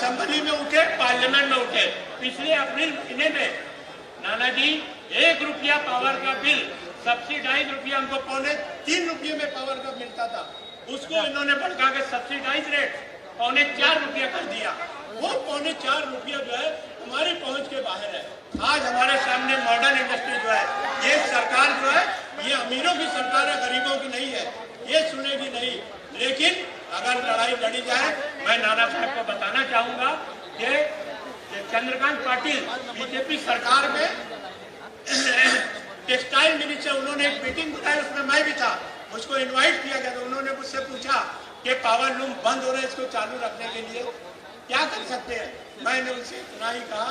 Assembly में उठे, parliament में उठे। पिछले अप्रैल महीने में नाना जी 1 रुपया पावर का बिल, सब्सिडाइज रुपया हमको 3.25 रुपये में पावर का मिलता था, उसको इन्होंने बढ़ा के सब्सिडाइज रेट 4.25 रुपया कर दिया। वो 4.25 रुपया जो है हमारी पहुंच के बाहर है। आज हमारे सामने मॉडर्न इंडस्ट्री जो है, ये सरकार जो है ये अमीरों की सरकार है, गरीबों की नहीं है, ये सुनेगी नहीं। लेकिन अगर लड़ाई लड़ी जाए, मैं नाना साहब को बताना चाहूंगा कि चंद्रकांत पाटिल बीजेपी सरकार में टेक्सटाइल मिनिस्टर, उन्होंने एक मीटिंग बुलाई, उसमें मैं भी था, मुझको इनवाइट किया गया। तो उन्होंने मुझसे पूछा कि पावर लूम बंद हो रहे हैं, इसको चालू रखने के लिए क्या कर सकते हैं। मैंने उनसे इतना ही कहा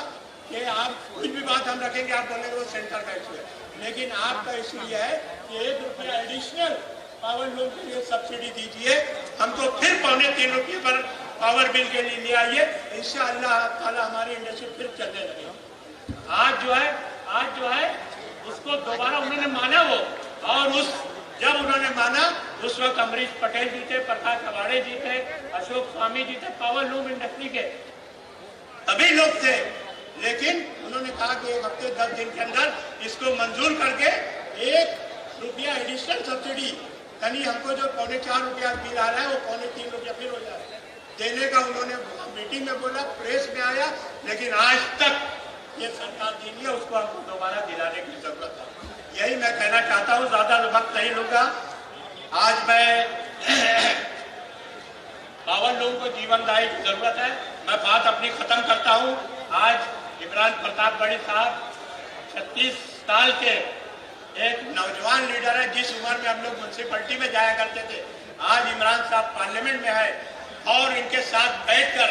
कि आप कुछ भी बात हम रखेंगे, आप बोलेंगे वो सेंटर का इशू है, लेकिन आपका इशू यह है कि 1 रुपया एडिशनल पावर लूम के लिए सब्सिडी दीजिए, हमको फिर 3.25 रुपये पर पावर बिल के लिए ले आइए, इंशाअल्लाह ताला हमारी इंडस्ट्री फिर चलने लगे। आज जो है उसको दोबारा उन्होंने माना वो, और जब उन्होंने माना उस वक्त अमरीश पटेल जी थे, प्रकाश कवाड़े जी थे, अशोक स्वामी जी थे, पावर लूम इंडस्ट्री के सभी लोग थे। लेकिन उन्होंने कहा कि 1 हफ्ते 10 दिन के अंदर इसको मंजूर करके 1 रुपया एडिशनल सब्सिडी, यानी हमको जो 4.25 रुपया बिल आ रहा है वो 3.25 रुपया फिर हो जा रहा है, देने का उन्होंने मीटिंग में बोला, प्रेस में आया, लेकिन आज तक ये सरकार दी है, उसको हमको दोबारा दिलाने की जरूरत है। यही मैं कहना चाहता हूँ, ज्यादा वक्त नहीं लूंगा। आज मैं पावर लूम को जीवनदायी की जरूरत है, मैं बात अपनी खत्म करता हूँ। आज इमरान प्रतापगढ़ी साहब 36 साल के एक नौजवान लीडर है, जिस उम्र में हम लोग म्यूनसिपैलिटी में जाया करते थे, आज इमरान साहब पार्लियामेंट में है, और इनके साथ बैठकर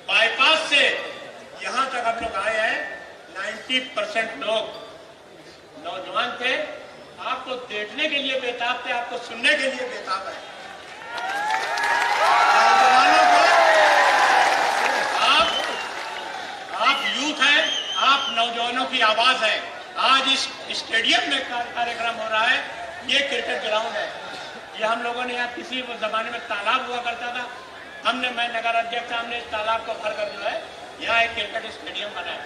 बाईपास से यहाँ तक हम लोग आए हैं। 90% लोग नौजवान थे, आपको देखने के लिए बेताब थे, आपको सुनने के लिए बेताब है। नौजवानों को आप यूथ हैं, आप नौजवानों की आवाज है। आज इस स्टेडियम में कार्यक्रम हो रहा है, ये क्रिकेट ग्राउंड है। ये हम लोगों ने यहाँ किसी जमाने में तालाब हुआ करता था, मैं नगर अध्यक्ष, हमने इस तालाब को भर कर जो है यहाँ एक क्रिकेट स्टेडियम बना है,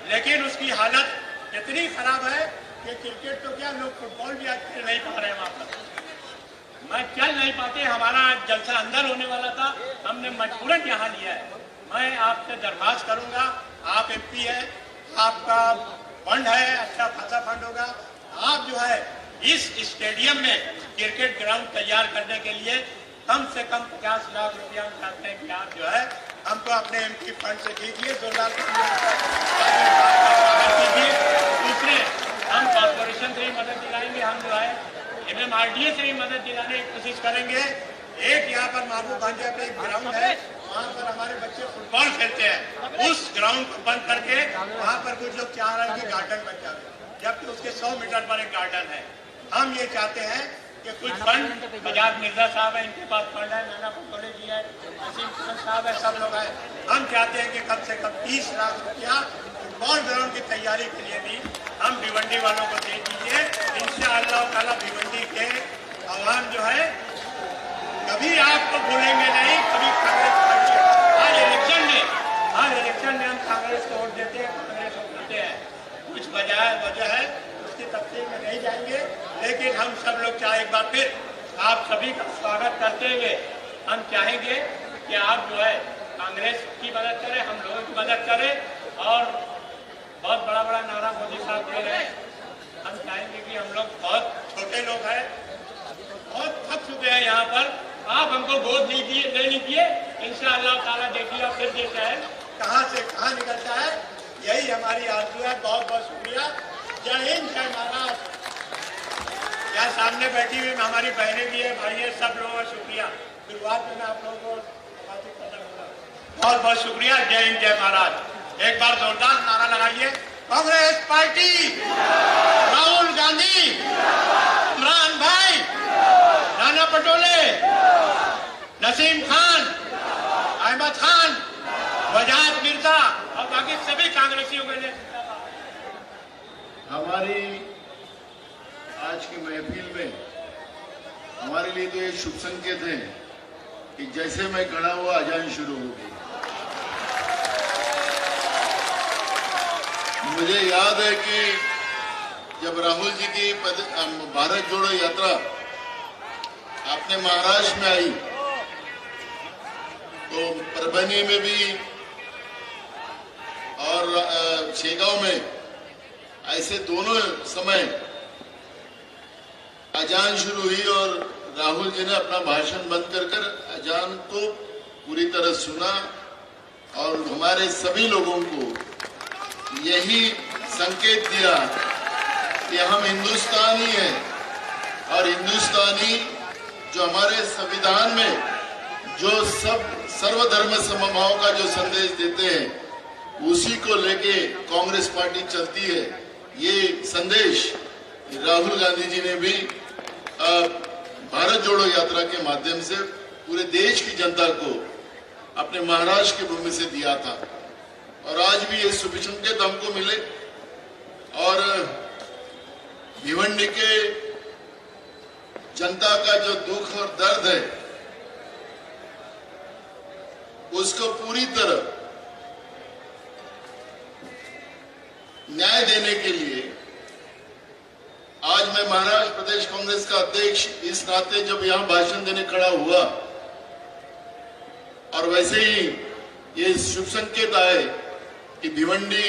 लेकिन उसकी हालत इतनी खराब है कि क्रिकेट तो क्या, लोग फुटबॉल भी आज खेल नहीं पा रहे हैं। वहाँ पर मैं चल नहीं पाते, हमारा जलसा अंदर होने वाला था, हमने मजबूरन यहाँ लिया है। मैं आपसे दरख्वास्त करूंगा, आप MP है, आपका फंड है, अच्छा खासा फंड होगा, आप जो है इस स्टेडियम में क्रिकेट ग्राउंड तैयार करने के लिए कम से कम 50 लाख रुपया हम चाहते हैं कि आप जो है हमको अपने MP फंड से दीजिए, 2 लाख दीजिए। दूसरे, हम कॉर्पोरेशन से ही मदद दिलाएंगे, हम जो है MMRDA से ही मदद दिलाने की कोशिश करेंगे। एक यहाँ पर महबूबगंज पे एक ग्राउंड है, वहाँ पर हमारे बच्चे फुटबॉल खेलते हैं, उस ग्राउंड को बंद करके वहाँ पर कुछ लोग चाह रहे हैं कि गार्डन बन जाए, जबकि उसके 100 मीटर पर एक गार्डन है। हम ये चाहते हैं कि कुछ फंड, बजाज मिर्जा साहब है, इनके पास फंड है, नाना पटोले जी है, नसीम खान साहब है, सब लोग हैं। हम चाहते हैं कि कम से कम 30 लाख रुपया फुटबॉल ग्राउंड की तैयारी के लिए भी हम भिवंडी वालों को दे दीजिए। इंशाअल्लाह ताला भिवंडी के आवाम जो है कभी आपको भूलेंगे नहीं, कभी कांग्रेस पार्टी। आज इलेक्शन में हम कांग्रेस को वोट देते हैं, कांग्रेस को करते हैं, कुछ वजह है, उसकी तफसील में नहीं जाएंगे, लेकिन हम सब लोग चाहे एक बार फिर आप सभी का स्वागत करते हुए हम चाहेंगे कि आप जो है कांग्रेस की मदद करें, हम लोगों की मदद करें, और बहुत बड़ा नारा मोदी साहब दे रहे हैं। हम चाहेंगे कि हम लोग बहुत छोटे लोग हैं, बहुत थक चुके हैं यहाँ पर, आप हमको गोद ले लीजिए, इंशाअल्लाह ताला देखिए फिर देता है कहाँ से कहाँ निकलता है। यही हमारी आरज़ू है। बहुत बहुत शुक्रिया। जय हिंद, जय महाराष्ट्र। यहाँ सामने बैठी हुई हमारी बहनें भी है, भाई है, सब लोगों का शुक्रिया। शुरुआत में आप लोगों को बहुत बहुत शुक्रिया। जय हिंद, जय महाराष्ट्र। एक बार जोरदार नारा लगाइए। कांग्रेस पार्टी, राहुल गांधी, इमरान भाई, नाना पटोले, नसीम खान, अहमद खान, बजाज मिर्जा और बाकी सभी कांग्रेसियों के लिए हमारी आज की महफिल में हमारे लिए तो ये शुभ संकेत है कि जैसे मैं खड़ा हुआ अजान शुरू हो गई। मुझे याद है कि जब राहुल जी की भारत जोड़ो यात्रा आपने महाराष्ट्र में आई तो परभणी में भी और शेगांव में ऐसे दोनों समय अजान शुरू हुई और राहुल जी ने अपना भाषण बंद कर अजान को पूरी तरह सुना और हमारे सभी लोगों को यही संकेत दिया कि हम हिंदुस्तानी हैं और हिंदुस्तानी जो हमारे संविधान में जो सब सर्वधर्म समभाव का जो संदेश देते हैं उसी को लेके कांग्रेस पार्टी चलती है। ये संदेश राहुल गांधी जी ने भी भारत जोड़ो यात्रा के माध्यम से पूरे देश की जनता को अपने महाराष्ट्र की भूमि से दिया था और आज भी ये शुभ संकेत हमको मिले और भिवंडी के जनता का जो दुख और दर्द है उसको पूरी तरह न्याय देने के लिए आज मैं महाराष्ट्र प्रदेश कांग्रेस का अध्यक्ष इस नाते जब यहां भाषण देने खड़ा हुआ और वैसे ही ये शुभ संकेत आए कि भिवंडी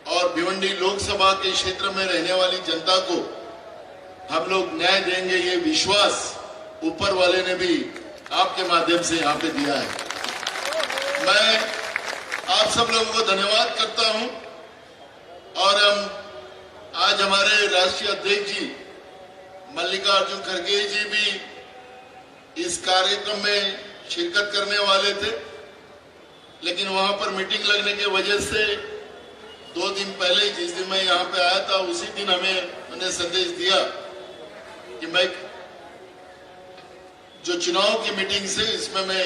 और भिवंडी लोकसभा के क्षेत्र में रहने वाली जनता को हम लोग न्याय देंगे, ये विश्वास ऊपर वाले ने भी आपके माध्यम से यहाँ पे दिया है। मैं आप सब लोगों को धन्यवाद करता हूं और हम आज हमारे राष्ट्रीय अध्यक्ष जी मल्लिकार्जुन खड़गे जी भी इस कार्यक्रम में शिरकत करने वाले थे, लेकिन वहां पर मीटिंग लगने की वजह से 2 दिन पहले जिस दिन मैं यहाँ पे आया था उसी दिन हमें उन्हें संदेश दिया कि मैं जो चुनाव की मीटिंग से इसमें मैं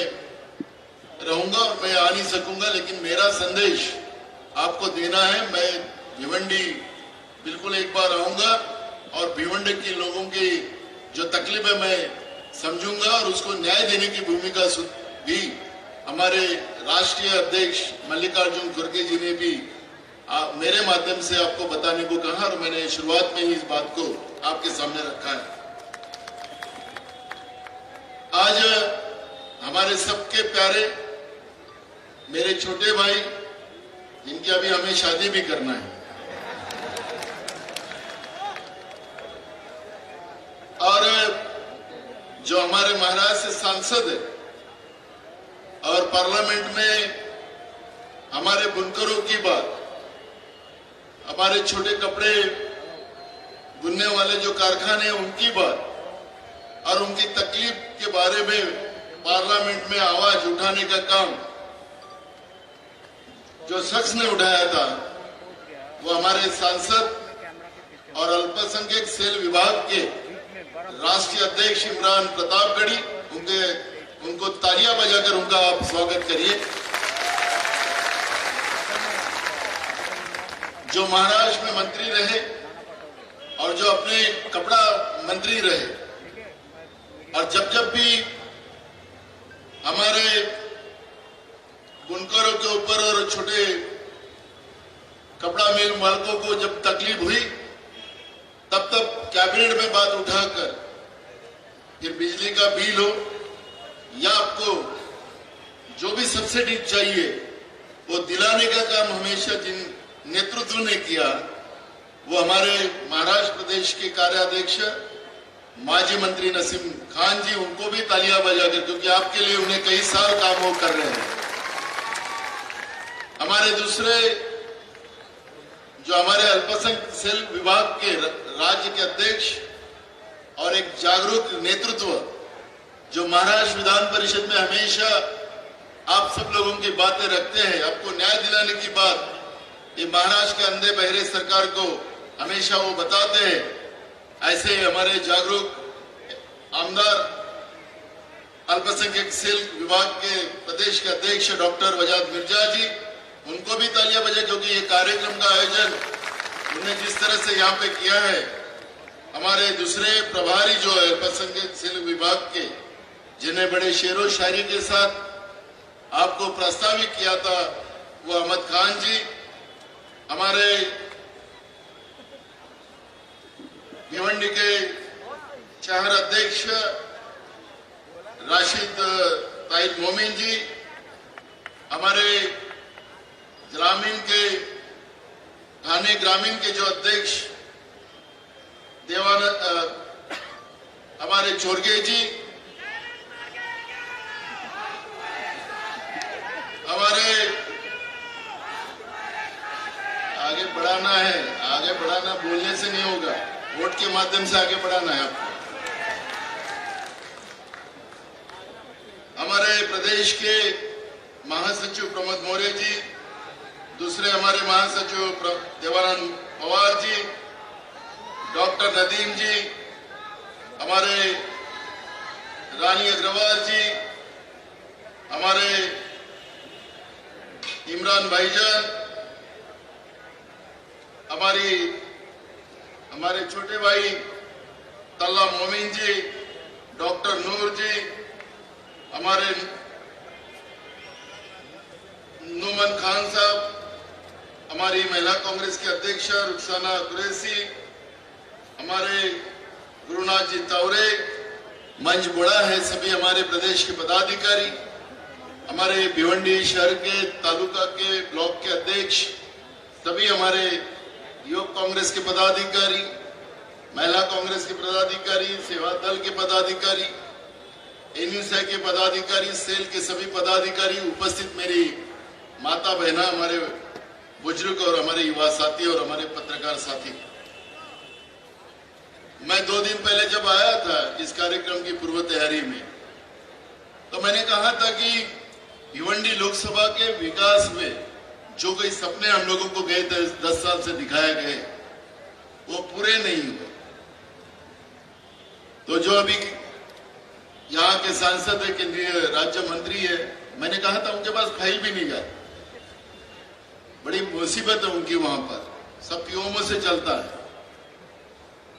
रहूंगा और मैं आ नहीं सकूंगा, लेकिन मेरा संदेश आपको देना है। मैं भिवंडी बिल्कुल एक बार आऊंगा और भिवंडी के लोगों की जो तकलीफ है मैं समझूंगा और उसको न्याय देने की भूमिका भी हमारे राष्ट्रीय अध्यक्ष मल्लिकार्जुन खड़गे जी ने भी मेरे माध्यम से आपको बताने को कहा और मैंने शुरुआत में ही इस बात को आपके सामने रखा है। आज हमारे सबके प्यारे मेरे छोटे भाई जिनकी अभी हमें शादी भी करना है और जो हमारे महाराष्ट्र से सांसद है और पार्लियामेंट में हमारे बुनकरों की बात, हमारे छोटे कपड़े बुनने वाले जो कारखाने उनकी बात और उनकी तकलीफ के बारे में पार्लियामेंट में आवाज उठाने का काम जो शख्स ने उठाया था वो हमारे सांसद और अल्पसंख्यक सेल विभाग के राष्ट्रीय अध्यक्ष इमरान प्रतापगढ़ी, उनको तालियां बजाकर उनका आप स्वागत करिए। जो महाराष्ट्र में मंत्री रहे और जो अपने कपड़ा मंत्री रहे और जब भी हमारे बुनकरों के ऊपर और छोटे कपड़ा मिल मालिकों को जब तकलीफ हुई तब कैबिनेट में बात उठाकर फिर बिजली का बिल हो या आपको जो भी सब्सिडी चाहिए वो दिलाने का काम हमेशा जिन नेतृत्व ने किया वो हमारे महाराष्ट्र प्रदेश के कार्याध्यक्ष माजी मंत्री नसीम खान जी, उनको भी तालियां बजाकर, क्योंकि आपके लिए उन्हें कई साल काम वो कर रहे हैं। हमारे दूसरे जो हमारे अल्पसंख्यक सेल विभाग के राज्य के अध्यक्ष और एक जागरूक नेतृत्व जो महाराष्ट्र विधान परिषद में हमेशा आप सब लोगों की बातें रखते हैं, आपको न्याय दिलाने की बात ये महाराष्ट्र के अंधे बहरे सरकार को हमेशा वो बताते हैं। ऐसे हमारे जागरूक आमदार अल्पसंख्यक सेल विभाग के प्रदेश के अध्यक्ष डॉक्टर वजाद मिर्जा जी, उनको भी तालियां बजाए, क्योंकि ये कार्यक्रम का आयोजन उन्होंने जिस तरह से यहाँ पे किया है। हमारे दूसरे प्रभारी जो है अल्पसंख्यक सेल विभाग के, जिन्हें बड़े शेरो शायरी के साथ आपको प्रस्तावित किया था, वो अहमद खान जी हमारे भिवंडी के शहर अध्यक्ष राशिद ताहिर मोमिन जी, हमारे ग्रामीण के थाने ग्रामीण के जो अध्यक्ष हमारे चोरगे जी, हमारे आगे बढ़ाना है, आगे बढ़ाना बोलने से नहीं होगा, वोट के माध्यम से आगे बढ़ाना है आपको। हमारे प्रदेश के महासचिव प्रमोद मौर्य जी, दूसरे हमारे महासचिव देवानंद पवार जी, डॉक्टर नदीम जी, हमारे रानी अग्रवाल जी, हमारे इमरान भाईजान, हमारे छोटे भाई तल्ला मोमिन जी, डॉक्टर नूर जी, हमारे नूमन खान साहब, हमारी महिला कांग्रेस के अध्यक्ष रुखसाना कुरैशी, हमारे गुरुनाथ जी तावरे, मंच बड़ा है, सभी हमारे प्रदेश के पदाधिकारी, हमारे भिवंडी शहर के तालुका के ब्लॉक के अध्यक्ष, सभी हमारे युवक कांग्रेस के पदाधिकारी, महिला कांग्रेस के पदाधिकारी, सेवा दल के पदाधिकारी, एनयूसीआई के पदाधिकारी, सेल के सभी पदाधिकारी, उपस्थित मेरी माता बहना, हमारे बुजुर्ग और हमारे युवा साथी और हमारे पत्रकार साथी, मैं 2 दिन पहले जब आया था इस कार्यक्रम की पूर्व तैयारी में, तो मैंने कहा था कि भिवंडी लोकसभा के विकास में जो कई सपने हम लोगों को गए 10 साल से दिखाए गए, वो पूरे नहीं हुए। तो जो अभी यहाँ के सांसद है, केंद्रीय राज्य मंत्री है, मैंने कहा था उनके पास फाइल भी नहीं जाती, बड़ी मुसीबत है उनकी वहां पर, सब पीओमओ से चलता है।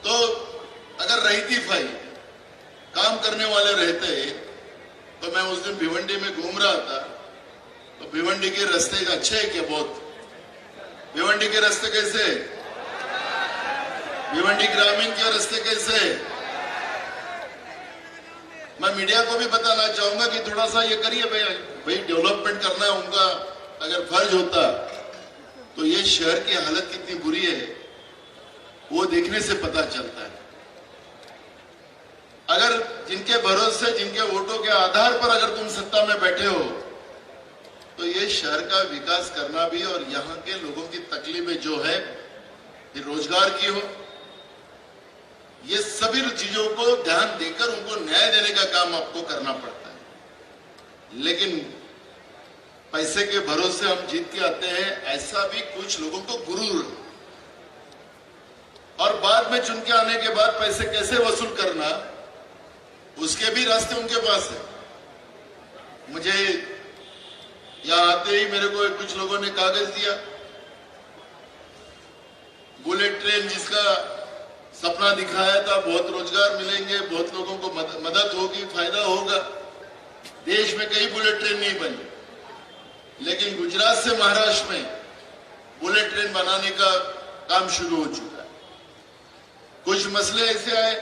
तो अगर रहती फाइल, काम करने वाले रहते, तो मैं उस दिन भिवंडी में घूम रहा था, तो भिवंडी के रास्ते अच्छे है क्या? बहुत। भिवंडी के रास्ते कैसे? भिवंडी ग्रामीण के रास्ते कैसे? मैं मीडिया को भी बताना चाहूंगा कि थोड़ा सा ये करिए भाई, डेवलपमेंट करना है उनका अगर फर्ज होता, तो ये शहर की हालत कितनी बुरी है वो देखने से पता चलता है। अगर जिनके भरोसे, जिनके वोटों के आधार पर अगर तुम सत्ता में बैठे हो, तो ये शहर का विकास करना भी और यहाँ के लोगों की तकलीफें जो है, ये रोजगार की हो, ये सभी चीजों को ध्यान देकर उनको न्याय देने का काम आपको करना पड़ता है। लेकिन पैसे के भरोसे हम जीत के आते हैं, ऐसा भी कुछ लोगों को गुरूर, और बाद में चुन के आने के बाद पैसे कैसे वसूल करना, उसके भी रास्ते उनके पास है। मुझे यहां आते ही मेरे को कुछ लोगों ने कागज दिया, बुलेट ट्रेन जिसका सपना दिखाया था, बहुत रोजगार मिलेंगे, बहुत लोगों को मदद होगी, फायदा होगा। देश में कई बुलेट ट्रेन नहीं बनी, लेकिन गुजरात से महाराष्ट्र में बुलेट ट्रेन बनाने का काम शुरू हो चुका है। कुछ मसले ऐसे आए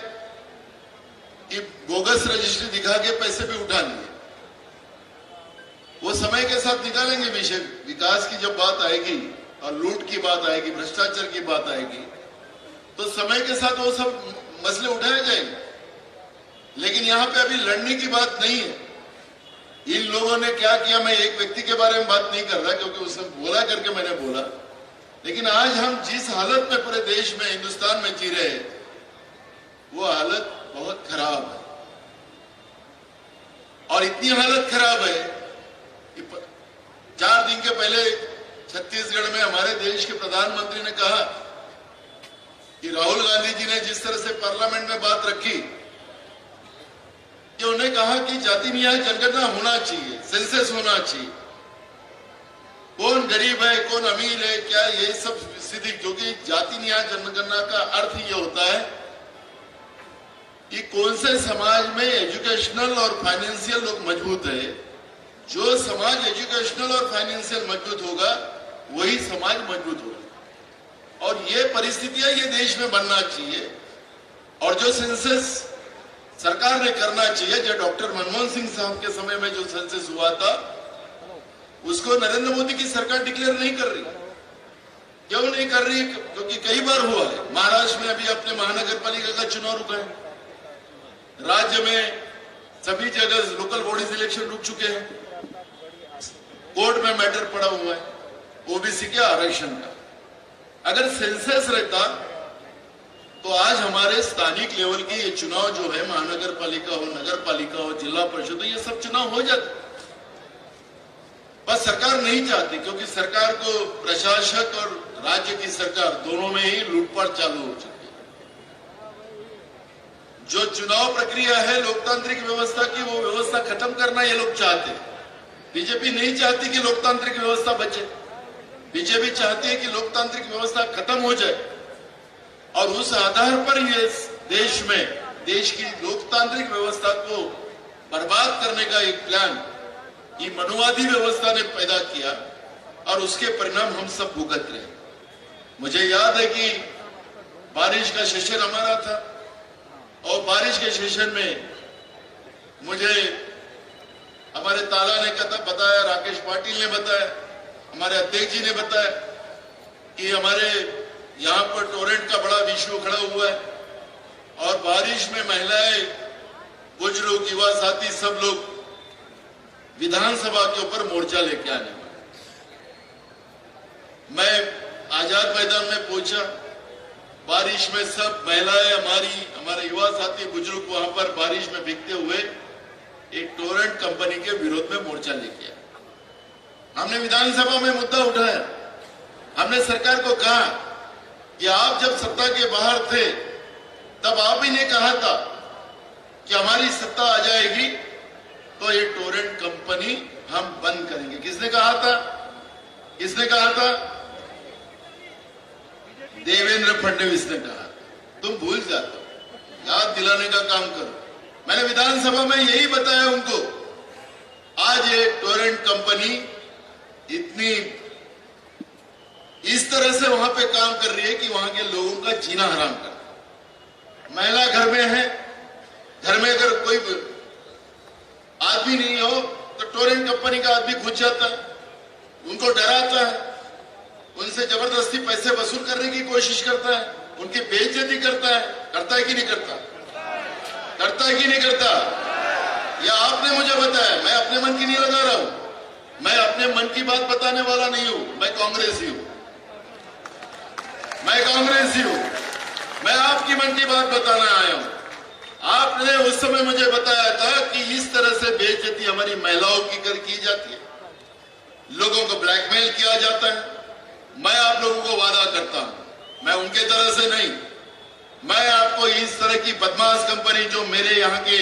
कि बोगस रजिस्ट्री दिखा के पैसे भी उठा लिए, वो समय के साथ निकालेंगे विषय। विकास की जब बात आएगी और लूट की बात आएगी, भ्रष्टाचार की बात आएगी, तो समय के साथ वो सब मसले उठाए जाएंगे। लेकिन यहाँ पे अभी लड़ने की बात नहीं है। इन लोगों ने क्या किया, मैं एक व्यक्ति के बारे में बात नहीं कर रहा, क्योंकि उसने बोला करके मैंने बोला, लेकिन आज हम जिस हालत में पूरे देश में, हिंदुस्तान में जी रहे हैं, वो हालत बहुत खराब है। और इतनी हालत खराब है कि 4 दिन के पहले छत्तीसगढ़ में हमारे देश के प्रधानमंत्री ने कहा कि राहुल गांधी जी ने जिस तरह से पार्लियामेंट में बात रखी कि उन्हें कहा कि जाति न्याय जनगणना होना चाहिए, सेंसस होना चाहिए, कौन गरीब है कौन अमीर है, क्या ये सब स्थिति, क्योंकि जाति न्याय जनगणना का अर्थ ये होता है कि कौन से समाज में एजुकेशनल और फाइनेंशियल लोग मजबूत है। जो समाज एजुकेशनल और फाइनेंशियल मजबूत होगा वही समाज मजबूत होगा। और ये परिस्थितियां ये देश में बनना चाहिए। और जो सेंसस सरकार ने करना चाहिए, जो डॉक्टर मनमोहन सिंह साहब के समय में जो सेंसस हुआ था, उसको नरेंद्र मोदी की सरकार डिक्लेयर नहीं कर रही। क्यों नहीं कर रही? क्योंकि कई बार हुआ है। महाराष्ट्र में अभी अपने महानगर पालिका का चुनाव रुका है, राज्य में सभी जगह लोकल बॉडीज इलेक्शन रुक चुके हैं, कोर्ट में मैटर पड़ा हुआ है ओबीसी के आरक्षण का। अगर सेंसस रहता तो आज हमारे स्थानिक लेवल के ये चुनाव जो है, महानगर पालिका हो, नगर पालिका हो, जिला परिषद हो, ये सब चुनाव हो जाते। बस सरकार नहीं चाहती, क्योंकि सरकार को प्रशासक और राज्य की सरकार दोनों में ही लूटपाट चालू हो चुकी है। जो चुनाव प्रक्रिया है लोकतांत्रिक व्यवस्था की, वो व्यवस्था खत्म करना ये लोग चाहते हैं। बीजेपी नहीं चाहती कि लोकतांत्रिक व्यवस्था बचे। बीजेपी चाहती है कि लोकतांत्रिक व्यवस्था खत्म हो जाए और उस आधार पर ये देश में देश की लोकतांत्रिक व्यवस्था को बर्बाद करने का एक प्लान ये मनुवादी व्यवस्था ने पैदा किया और उसके परिणाम हम सब भुगत रहे। मुझे याद है कि बारिश का सेशन हमारा था और बारिश के सेशन में मुझे हमारे ताला ने बताया, राकेश पाटिल ने बताया, हमारे अध्यक्ष जी ने बताया कि हमारे यहाँ पर टोरेंट का बड़ा इश्यू खड़ा हुआ है और बारिश में महिलाएं, बुजुर्ग, युवा साथी सब लोग विधानसभा के ऊपर मोर्चा लेके आने वाले। मैं आजाद मैदान में पहुंचा, बारिश में सब महिलाएं, हमारे युवा साथी, बुजुर्ग वहां पर बारिश में भीगते हुए एक टोरेंट कंपनी के विरोध में मोर्चा लेके आए। हमने विधानसभा में मुद्दा उठाया, हमने सरकार को कहा कि आप जब सत्ता के बाहर थे तब आप ही ने कहा था कि हमारी सत्ता आ जाएगी तो ये टोरेंट कंपनी हम बंद करेंगे। किसने कहा था? किसने कहा था? देवेंद्र फडणवीस ने कहा। तुम भूल जाते हो, याद दिलाने का काम करो। मैंने विधानसभा में यही बताया उनको। आज ये टोरेंट कंपनी इतनी इस तरह से वहां पे काम कर रही है कि वहां के लोगों का जीना हराम कर। महिला घर में है, घर में अगर कोई आदमी नहीं हो तो टोरेंट कंपनी का आदमी घुस जाता है, उनको डराता है, उनसे जबरदस्ती पैसे वसूल करने की कोशिश करता है, उनकी बेइज्जती करता है कि नहीं करता? करता है कि नहीं करता? या आपने मुझे बताया? मैं अपने मन की नहीं लगा रहा हूं, मैं अपने मन की बात बताने वाला नहीं हूं। मैं कांग्रेसी हूं, मैं कांग्रेसी हूं, मैं आपकी मन की बात बताने आया हूं। आपने उस समय मुझे बताया था कि इस तरह से बेइज्जती हमारी महिलाओं की जाती है, लोगों को ब्लैकमेल किया जाता है। मैं आप लोगों को वादा करता हूं, मैं उनके तरह से नहीं, मैं आपको इस तरह की बदमाश कंपनी जो मेरे यहाँ के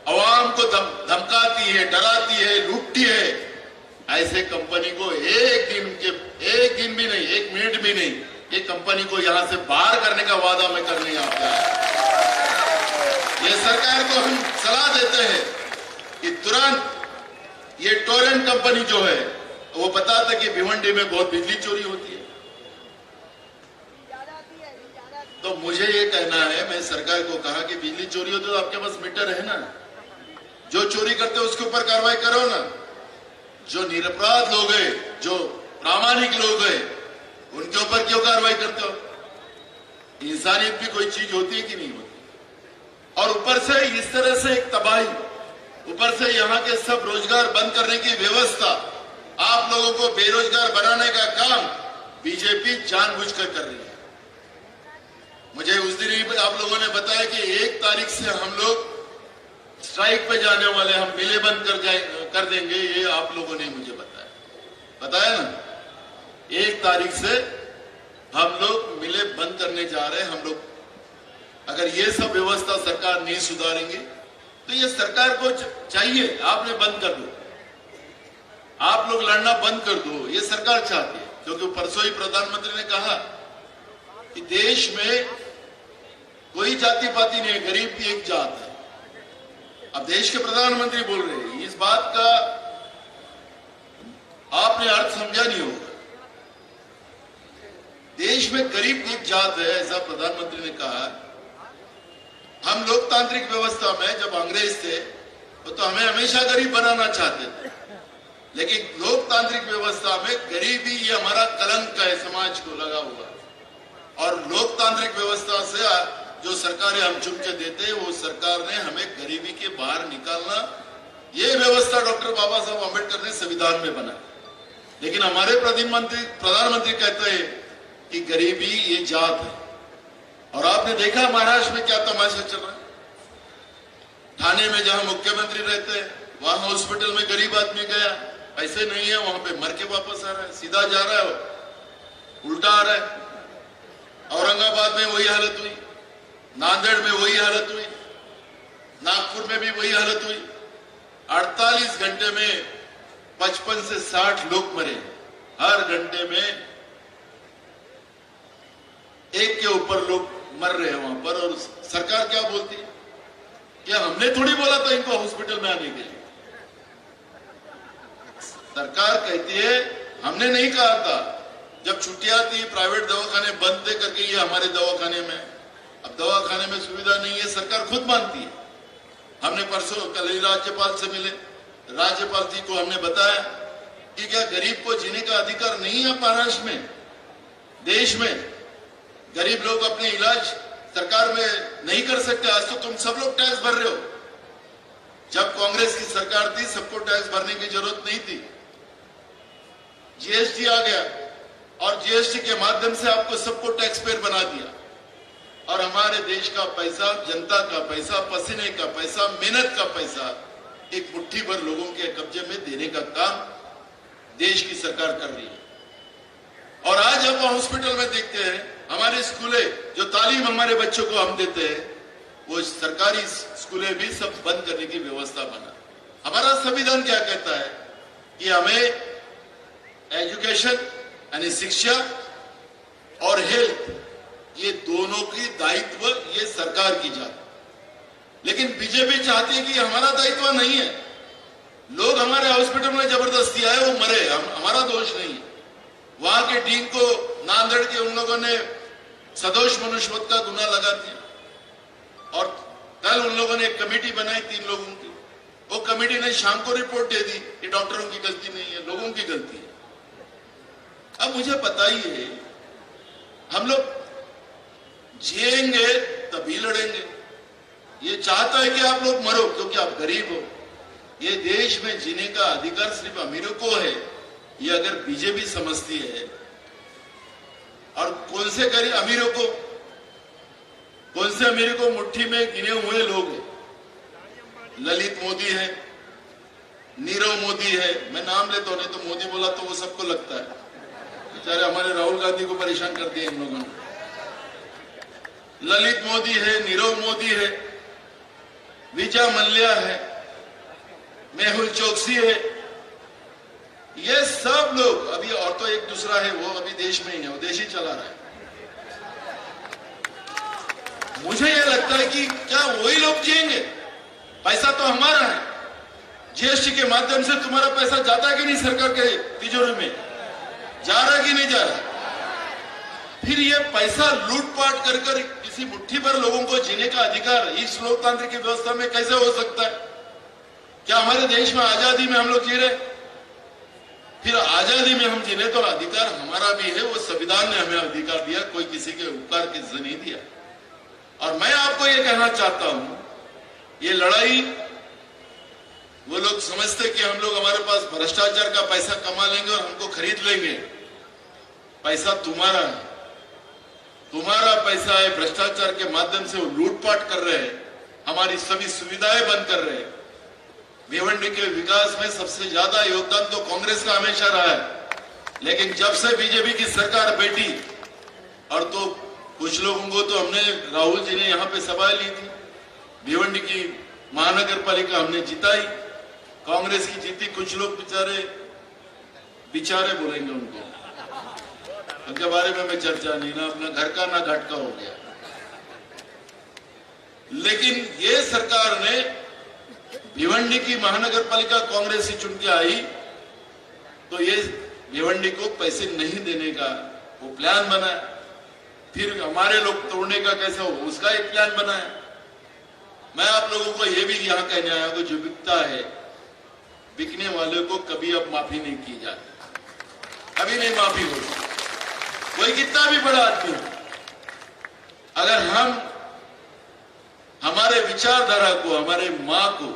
अवाम को धमकाती है, डराती है, लूटती है, ऐसे कंपनी को एक दिन भी नहीं, एक मिनट भी नहीं, ये कंपनी को यहां से बाहर करने का वादा मैं करने आता हूं। ये सरकार को हम सलाह देते हैं कि तुरंत ये टोरेंट कंपनी जो है वो बताता कि भिवंडी में बहुत बिजली चोरी होती है। तो मुझे ये कहना है, मैं सरकार को कहा कि बिजली चोरी होती है तो आपके पास मीटर है ना, जो चोरी करते हैं उसके ऊपर कार्रवाई करो ना। जो निरपराध लोग हैं, जो प्रामाणिक लोग हैं, उनके ऊपर क्यों कार्रवाई करते हो? इंसानियत भी कोई चीज होती है कि नहीं होती? और ऊपर से इस तरह से एक तबाही, ऊपर से यहाँ के सब रोजगार बंद करने की व्यवस्था, आप लोगों को बेरोजगार बनाने का काम बीजेपी जानबूझकर कर रही है। मुझे उस दिन ही आप लोगों ने बताया कि 1 तारीख से हम लोग स्ट्राइक पे जाने वाले, हम मिले बंद कर देंगे। ये आप लोगों ने मुझे बताया ना, 1 तारीख से हम लोग मिले बंद करने जा रहे हैं। हम लोग अगर ये सब व्यवस्था सरकार नहीं सुधारेंगे तो ये सरकार को चाहिए आपने बंद कर दो, आप लोग लड़ना बंद कर दो, ये सरकार चाहती है। क्योंकि परसों ही प्रधानमंत्री ने कहा कि देश में कोई जाति पाति नहीं है, गरीब भी एक जात है। अब देश के प्रधानमंत्री बोल रहे हैं, इस बात का आपने अर्थ समझा नहीं होगा। देश में गरीब एक जात है, ऐसा प्रधानमंत्री ने कहा। हम लोकतांत्रिक व्यवस्था में जब अंग्रेज थे तो हमें हमेशा गरीब बनाना चाहते थे, लेकिन लोकतांत्रिक व्यवस्था में गरीबी ये हमारा कलंक है, समाज को लगा हुआ। और लोकतांत्रिक व्यवस्था से जो सरकारें हम चुन के देते हैं, वो सरकार ने हमें गरीबी के बाहर निकालना, ये व्यवस्था डॉक्टर बाबा साहब अम्बेडकर ने संविधान में बनाई। लेकिन हमारे प्रधानमंत्री कहते हैं कि गरीबी ये जात है। और आपने देखा महाराष्ट्र में क्या तमाशा चल रहा है। ठाणे में जहां मुख्यमंत्री रहते हैं, वहां हॉस्पिटल में गरीब आदमी गया, पैसे नहीं है, वहां पे मर के वापस आ रहा है, सीधा जा रहा है, उल्टा आ रहा है। औरंगाबाद में वही हालत हुई, नांदेड़ में वही हालत हुई, नागपुर में भी वही हालत हुई। 48 घंटे में 55 से 60 लोग मरे, हर घंटे में एक के ऊपर लोग मर रहे हैं वहां पर। और सरकार क्या बोलती है? क्या हमने थोड़ी बोला था इनको हॉस्पिटल में आने के लिए? सरकार कहती है हमने नहीं कहा था। जब छुट्टियां थी, प्राइवेट दवाखाने बंद थे करके ये हमारे दवाखाने में, अब दवाखाने में सुविधा नहीं है, सरकार खुद मानती है। हमने परसों कल ही राज्यपाल से मिले, राज्यपाल जी को हमने बताया कि क्या गरीब को जीने का अधिकार नहीं है महाराष्ट्र में? देश में गरीब लोग अपने इलाज सरकार में नहीं कर सकते। आज तो तुम सब लोग टैक्स भर रहे हो। जब कांग्रेस की सरकार थी, सबको टैक्स भरने की जरूरत नहीं थी। जीएसटी आ गया और जीएसटी के माध्यम से आपको सबको टैक्स पेयर बना दिया। और हमारे देश का पैसा, जनता का पैसा, पसीने का पैसा, मेहनत का पैसा एक मुट्ठी भर लोगों के कब्जे में देने का काम देश की सरकार कर रही है। और आज हम हॉस्पिटल में देखते हैं, हमारे स्कूलें जो तालीम हमारे बच्चों को हम देते हैं, वो सरकारी स्कूलें भी सब बंद करने की व्यवस्था बना। हमारा संविधान क्या कहता है कि हमें एजुकेशन यानी शिक्षा और हेल्थ, ये दोनों की दायित्व ये सरकार की जाती। लेकिन बीजेपी चाहती है कि हमारा दायित्व नहीं है। लोग हमारे हॉस्पिटल में जबरदस्ती आए, वो मरे, हमारा दोष नहीं है। वहां के डीन को नांदेड़ के उन लोगों ने सदोष मनुष्यवध का गुना लगा दिया। और कल उन लोगों ने एक कमेटी बनाई 3 लोगों की। वो कमेटी ने शाम को रिपोर्ट दे दी कि डॉक्टरों की गलती नहीं है, लोगों की गलती है। अब मुझे पता ही है, हम लोग जिएंगे तभी लड़ेंगे। ये चाहता है कि आप लोग मरो क्योंकि आप गरीब हो। ये देश में जीने का अधिकार सिर्फ अमीरों को है, ये अगर बीजेपी समझती है। और कौन से गरीब अमीरों को, कौन से अमीरों को? मुट्ठी में गिने हुए लोग हैं। ललित मोदी है, नीरव मोदी है, मैं नाम लेता हूं, नहीं तो मोदी बोला तो वो सबको लगता है। बेचारे हमारे राहुल गांधी को परेशान कर दिया इन लोगों ने। ललित मोदी है, नीरव मोदी है, विजय मल्ल्या है, मेहुल चोकसी है, ये सब लोग अभी, और तो एक दूसरा है, वो अभी देश में ही है, वो देश ही चला रहा है। मुझे ये लगता है कि क्या वही लोग जिएंगे? पैसा तो हमारा है, जीएसटी के माध्यम से तुम्हारा पैसा जाता है कि नहीं सरकार के तिजोरी में? जा रहा कि नहीं जा रहा? फिर ये पैसा लूटपाट कर कर किसी मुट्ठी भर लोगों को जीने का अधिकार इस लोकतांत्रिक की व्यवस्था में कैसे हो सकता है? क्या हमारे देश में आजादी में हम लोग जी रहे? फिर आजादी में हम जीने तो अधिकार हमारा भी है, वो संविधान ने हमें अधिकार दिया, कोई किसी के उपकार के से नहीं दिया। और मैं आपको ये कहना चाहता हूं, ये लड़ाई वो लोग समझते कि हम लोग हमारे पास भ्रष्टाचार का पैसा कमा लेंगे और हमको खरीद लेंगे। पैसा तुम्हारा है, तुम्हारा पैसा है। भ्रष्टाचार के माध्यम से वो लूटपाट कर रहे हैं, हमारी सभी सुविधाएं बंद कर रहे हैं। भिवंडी के विकास में सबसे ज्यादा योगदान तो कांग्रेस का हमेशा रहा है, लेकिन जब से बीजेपी की सरकार बैठी, और तो कुछ लोगों को तो हमने, राहुल जी ने यहाँ पे सभाएं ली थी, भिवंडी की महानगर पालिका हमने जिताई, कांग्रेस की जीती। कुछ लोग बेचारे बोलेंगे उनके बारे में मैं चर्चा नहीं, ना अपना घर का ना घाट का हो गया। लेकिन ये सरकार ने भिवंडी की महानगर पालिका कांग्रेस से चुन के आई, तो ये भिवंडी को पैसे नहीं देने का वो प्लान बनाया, फिर हमारे लोग तोड़ने का कैसा हो उसका एक प्लान बनाया। मैं आप लोगों को यह भी यहां कहने आया हूं, जो बिकता है, बिकने वाले को कभी अब माफी नहीं की जाती, कभी नहीं माफी होगी, कोई कितना भी बड़ा आदमी हो। अगर हम हमारे विचारधारा को, हमारे मां को,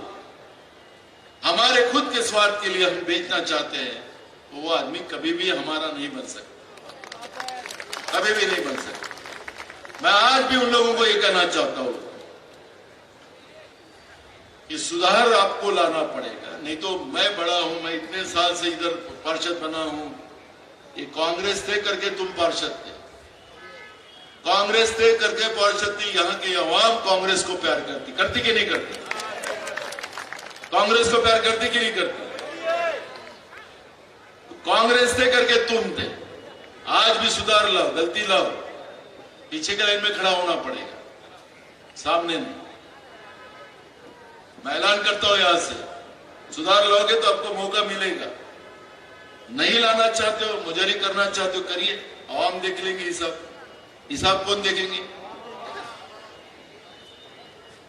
हमारे खुद के स्वार्थ के लिए हम बेचना चाहते हैं, तो वो आदमी कभी भी हमारा नहीं बन सकता, कभी भी नहीं बन सकता। मैं आज भी उन लोगों को ये कहना चाहता हूं कि सुधार आपको लाना पड़ेगा, नहीं तो मैं बड़ा हूं, मैं इतने साल से इधर पार्षद बना हूं, ये कांग्रेस थे करके तुम पार्षद थे, कांग्रेस थे करके पार्षद थी, यहां की आवाम कांग्रेस को प्यार करती कि नहीं करती? कांग्रेस को प्यार करती कि नहीं करती? कांग्रेस थे करके तुम थे, आज भी सुधार लाओ, गलती लाओ, पीछे के लाइन में खड़ा होना पड़ेगा, सामने नहीं। मैं ऐलान करता हूं यहां से, सुधार लाओगे तो आपको मौका मिलेगा, नहीं लाना चाहते हो, मुजरी करना चाहते हो, करिए, आवाम देख लेंगे हिसाब कौन देखेंगे?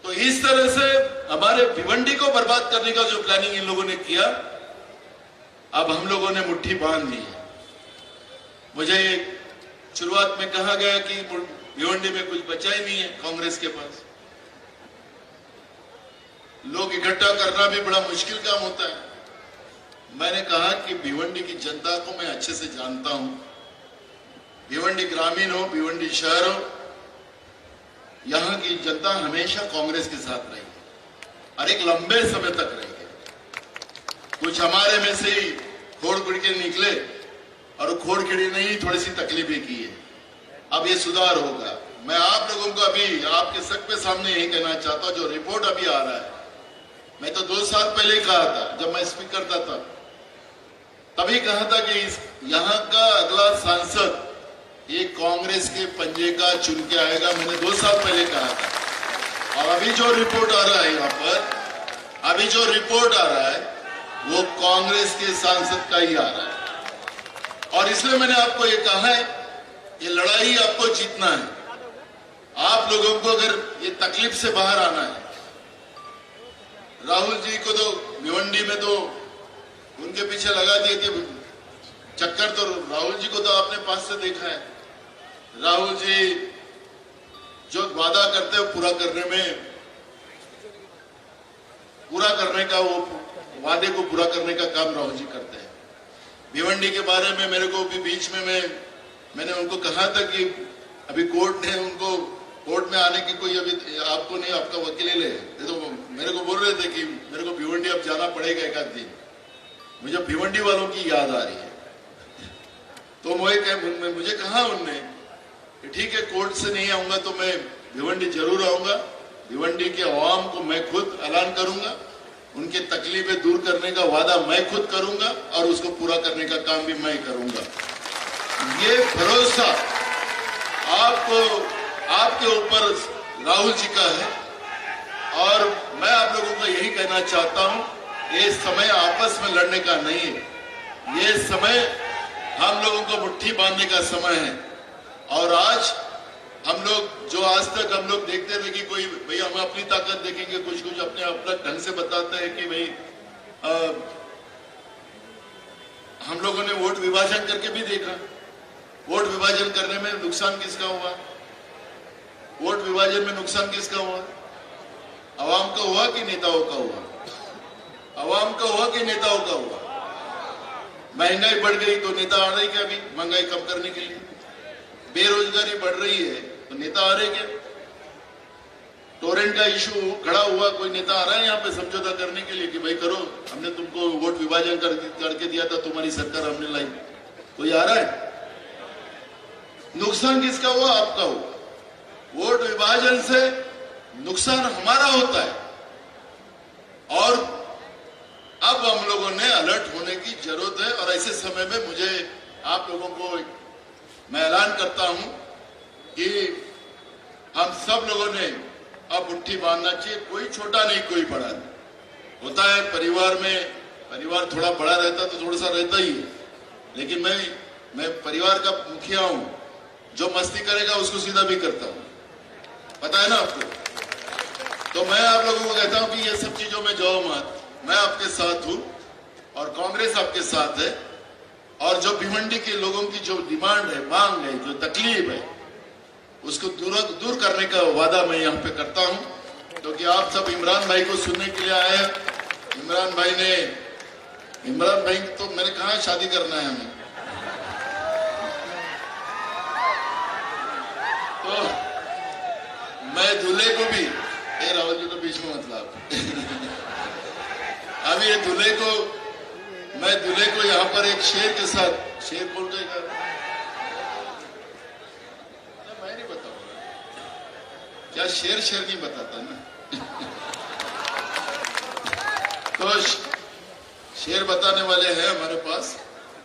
तो इस तरह से हमारे भिवंडी को बर्बाद करने का जो प्लानिंग इन लोगों ने किया, अब हम लोगों ने मुट्ठी बांध ली है। मुझे शुरुआत में कहा गया कि भिवंडी में कुछ बचा ही नहीं है कांग्रेस के पास, लोग इकट्ठा करना भी बड़ा मुश्किल काम होता है। मैंने कहा कि भिवंडी की जनता को मैं अच्छे से जानता हूं, भिवंडी ग्रामीण हो, भिवंडी शहर हो, यहां की जनता हमेशा कांग्रेस के साथ रही और एक लंबे समय तक रही है। कुछ हमारे में से ही खोड़ खुड़ के निकले और खोड़ खिड़ी नहीं, थोड़ी सी तकलीफें की है, अब ये सुधार होगा। मैं आप लोगों को अभी आपके सबके सामने यही कहना चाहता हूं, जो रिपोर्ट अभी आ रहा है, मैं तो 2 साल पहले ही कहा था, जब मैं स्पीकर था तभी कहा था कि यहां का अगला सांसद ये कांग्रेस के पंजे का चुन के आएगा, मैंने 2 साल पहले कहा था। और अभी जो रिपोर्ट आ रहा है यहां पर, अभी जो रिपोर्ट आ रहा है वो कांग्रेस के सांसद का ही आ रहा है। और इसलिए मैंने आपको ये कहा है, ये लड़ाई आपको जीतना है। आप लोगों को अगर ये तकलीफ से बाहर आना है, राहुल जी को तो भिवंडी में तो उनके पीछे लगा दिए थे चक्कर, तो राहुल जी को तो आपने पास से देखा है। राहुल जी जो वादा करते हैं पूरा करने का, वो वादे को पूरा करने का काम राहुल जी करते हैं। भिवंडी के बारे में मेरे को भी बीच में मैंने उनको कहा था कि अभी कोर्ट ने उनको, कोर्ट में आने की कोई अभी आपको नहीं, आपका वकील ले, तो मेरे को बोल रहे थे कि मेरे को भिवंडी अब जाना पड़ेगा एक आध दिन, मुझे भिवंडी वालों की याद आ रही है। तो मुझे कहा उनने कि ठीक है, कोर्ट से नहीं आऊंगा तो मैं भिवंडी जरूर आऊंगा, भिवंडी के अवाम को मैं खुद ऐलान करूंगा, उनके तकलीफें दूर करने का वादा मैं खुद करूंगा और उसको पूरा करने का काम भी मैं करूंगा। ये भरोसा आपके ऊपर राहुल जी का है। और मैं आप लोगों को यही कहना चाहता हूं, ये समय आपस में लड़ने का नहीं है, ये समय हम लोगों को मुट्ठी बांधने का समय है। और आज हम लोग जो आज तक हम लोग देखते थे कि कोई भाई हम अपनी ताकत देखेंगे, कुछ अपने अपना ढंग से बताते हैं कि भाई हम लोगों ने वोट विभाजन करके भी देखा, वोट विभाजन करने में नुकसान किसका हुआ? वोट विभाजन में नुकसान किसका हुआ? आवाम का हुआ कि नेताओं का हुआ? आवाम का हुआ कि नेताओं का हुआ? महंगाई बढ़ गई तो नेता आ रहे क्या अभी महंगाई कम करने के लिए? बेरोजगारी बढ़ रही है तो नेता आ रहे क्या? टोरेंट का इशू खड़ा हुआ, कोई नेता आ रहा है यहाँ पे समझौता करने के लिए कि भाई करो, हमने तुमको वोट विभाजन करके दिया था, तुम्हारी सरकार हमने लाई, कोई आ रहा है? नुकसान किसका हुआ? आपका हुआ। वोट विभाजन से नुकसान हमारा होता है और अब हम लोगों ने अलर्ट होने की जरूरत है। और ऐसे समय में मुझे आप लोगों को मैं ऐलान करता हूं कि हम सब लोगों ने अब मुट्ठी बांधना चाहिए, कोई छोटा नहीं कोई बड़ा नहीं। होता है परिवार में, परिवार थोड़ा बड़ा रहता तो थोड़ा सा रहता ही है, लेकिन मैं मैं परिवार का मुखिया हूं, जो मस्ती करेगा उसको सीधा भी करता हूं, पता है ना आपको। तो मैं आप लोगों को कहता हूं कि ये सब चीजों में जाओ मत, मैं आपके साथ हूं और कांग्रेस आपके साथ है। और जो भिवंडी के लोगों की जो डिमांड है, मांग है, जो तकलीफ है, उसको दूर करने का वादा मैं यहाँ पे करता हूं, क्योंकि आप सब इमरान भाई को सुनने के लिए आए हैं। इमरान भाई तो मैंने कहा शादी करना है हमें, तो मैं दूल्हे को भी, राहुल जी तो बीच में मतलब अब ये मैं दूल्हे को यहाँ पर एक शेर के साथ, शेर बोल देगा, मैं नहीं बताऊंगा क्या, शेर नहीं बताता ना तो शेर बताने वाले हैं हमारे पास,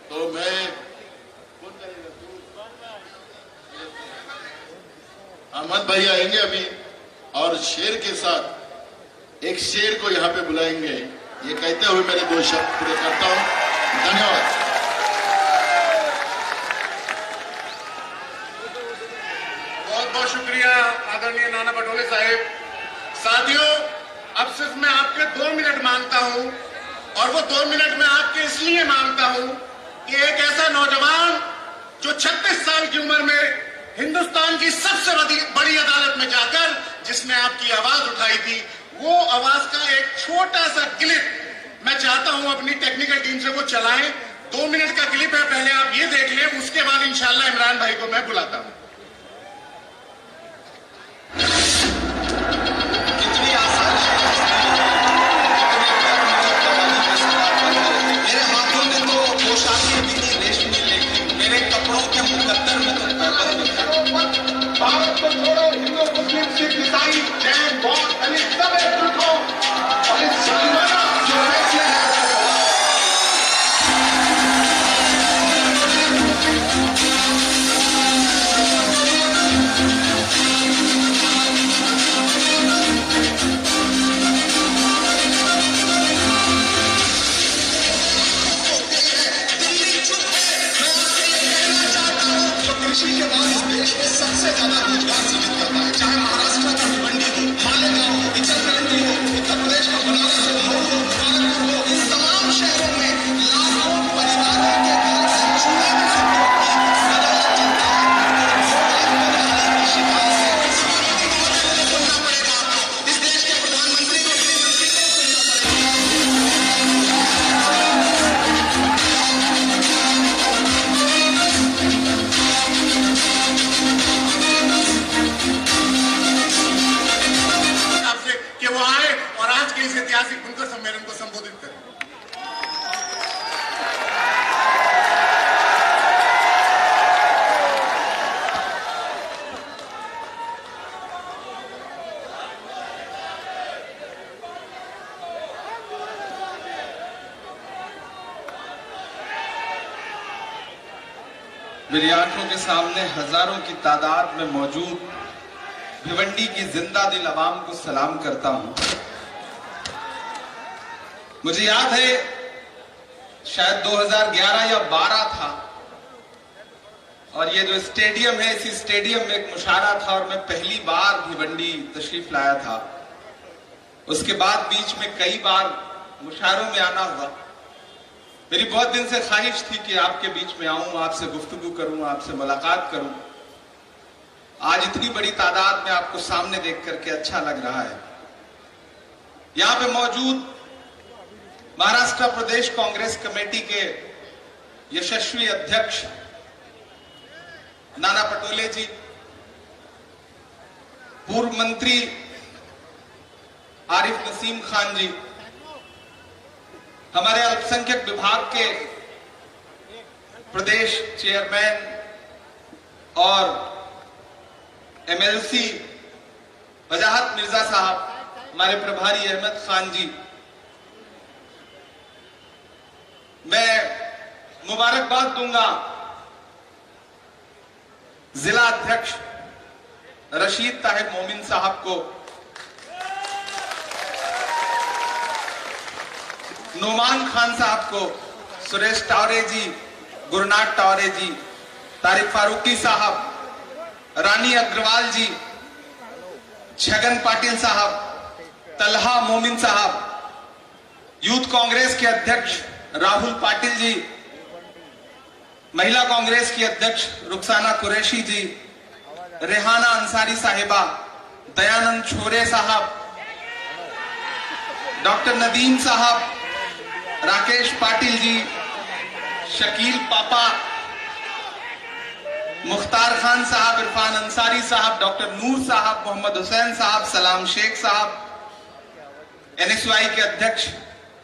तो मैं, कौन करेगा, अहमद भाई आएंगे अभी और शेर के साथ एक शेर को यहाँ पे बुलाएंगे। ये कहते हुए मेरे 2 शब्द पूरे करता हूं। धन्यवाद। बहुत बहुत शुक्रिया आदरणीय नाना पटोले साहब। साथियों, अब सिर्फ मैं आपके 2 मिनट मांगता हूं, और वो 2 मिनट मैं आपके इसलिए मांगता हूं कि एक ऐसा नौजवान जो 36 साल की उम्र में हिंदुस्तान की सबसे बड़ी अदालत में जाकर जिसने आपकी आवाज उठाई थी, वो आवाज का एक छोटा सा क्लिप मैं चाहता हूं अपनी टेक्निकल टीम से वो चलाएं। 2 मिनट का क्लिप है, पहले आप ये देख लें, उसके बाद इंशाल्लाह इमरान भाई को मैं बुलाता हूं। कितनी आसान मेरे हाथों में तो पोशाकें भी नहीं रेशमी, लेकिन मेरे कपड़ों के मुकद्दर में तो भारत को छोड़ो, हिंदू मुस्लिम सिख ईसाई जैन बौद्ध दलित सब एकजुट हो और इस जालिमाना जो फैसले हैं कृषि के बाद इस देश में सबसे ज्यादा रोजगार सृजित करता है, चाहे महाराष्ट्र का भिवंडी हो, मालेगांव हो, इचलकरंजी हो, उत्तर प्रदेश का बनारस हो, मऊ हो, कानपुर हो, इन तमाम शहरों में लाखों परिवारों के घर से चूल्हे में से बदौलत चलता है। की शिकायत है, स्वामी को सुनना पड़ेगा आपको, इस देश के प्रधानमंत्री को, गृहमंत्री को सुनना आपसे कि वो आए और आज के इस ऐतिहासिक बुनकर सम्मेलन को संबोधित करें। मेरी आंखों के सामने हजारों की तादाद में मौजूद भिवंडी की जिंदा दिल आवाम को सलाम करता हूं। मुझे याद है शायद 2011 या 12 था, और ये जो स्टेडियम है, इसी स्टेडियम में एक मुशायरा था और मैं पहली बार भिवंडी तशरीफ लाया था। उसके बाद बीच में कई बार मुशायरों में आना हुआ। मेरी बहुत दिन से ख्वाहिश थी कि आपके बीच में आऊं, आपसे गुफ्तगू करूं, आपसे मुलाकात करूं। आज इतनी बड़ी तादाद में आपको सामने देख करके अच्छा लग रहा है। यहां पे मौजूद महाराष्ट्र प्रदेश कांग्रेस कमेटी के यशस्वी अध्यक्ष नाना पटोले जी, पूर्व मंत्री आरिफ नसीम खान जी, हमारे अल्पसंख्यक विभाग के प्रदेश चेयरमैन और एमएलसी वजाहत मिर्जा साहब, हमारे प्रभारी अहमद खान जी, मैं मुबारकबाद दूंगा जिला अध्यक्ष रशीद ताहिर मोमिन साहब को, नोमान खान साहब को, सुरेश टावरे जी, गुरनाथ टावरे जी, तारिक फारूकी साहब, रानी अग्रवाल जी, छगन पाटिल साहब, तलहा मोमिन साहब, यूथ कांग्रेस के अध्यक्ष राहुल पाटिल जी, महिला कांग्रेस की अध्यक्ष रुखसाना कुरैशी जी, रेहाना अंसारी साहिबा, दयानंद छोरे साहब, डॉक्टर नदीम साहब, राकेश पाटिल जी, शकील पापा, मुख्तार खान साहब, इरफान अंसारी साहब, डॉक्टर नूर साहब, मोहम्मद हुसैन साहब, सलाम शेख साहब, NSY के अध्यक्ष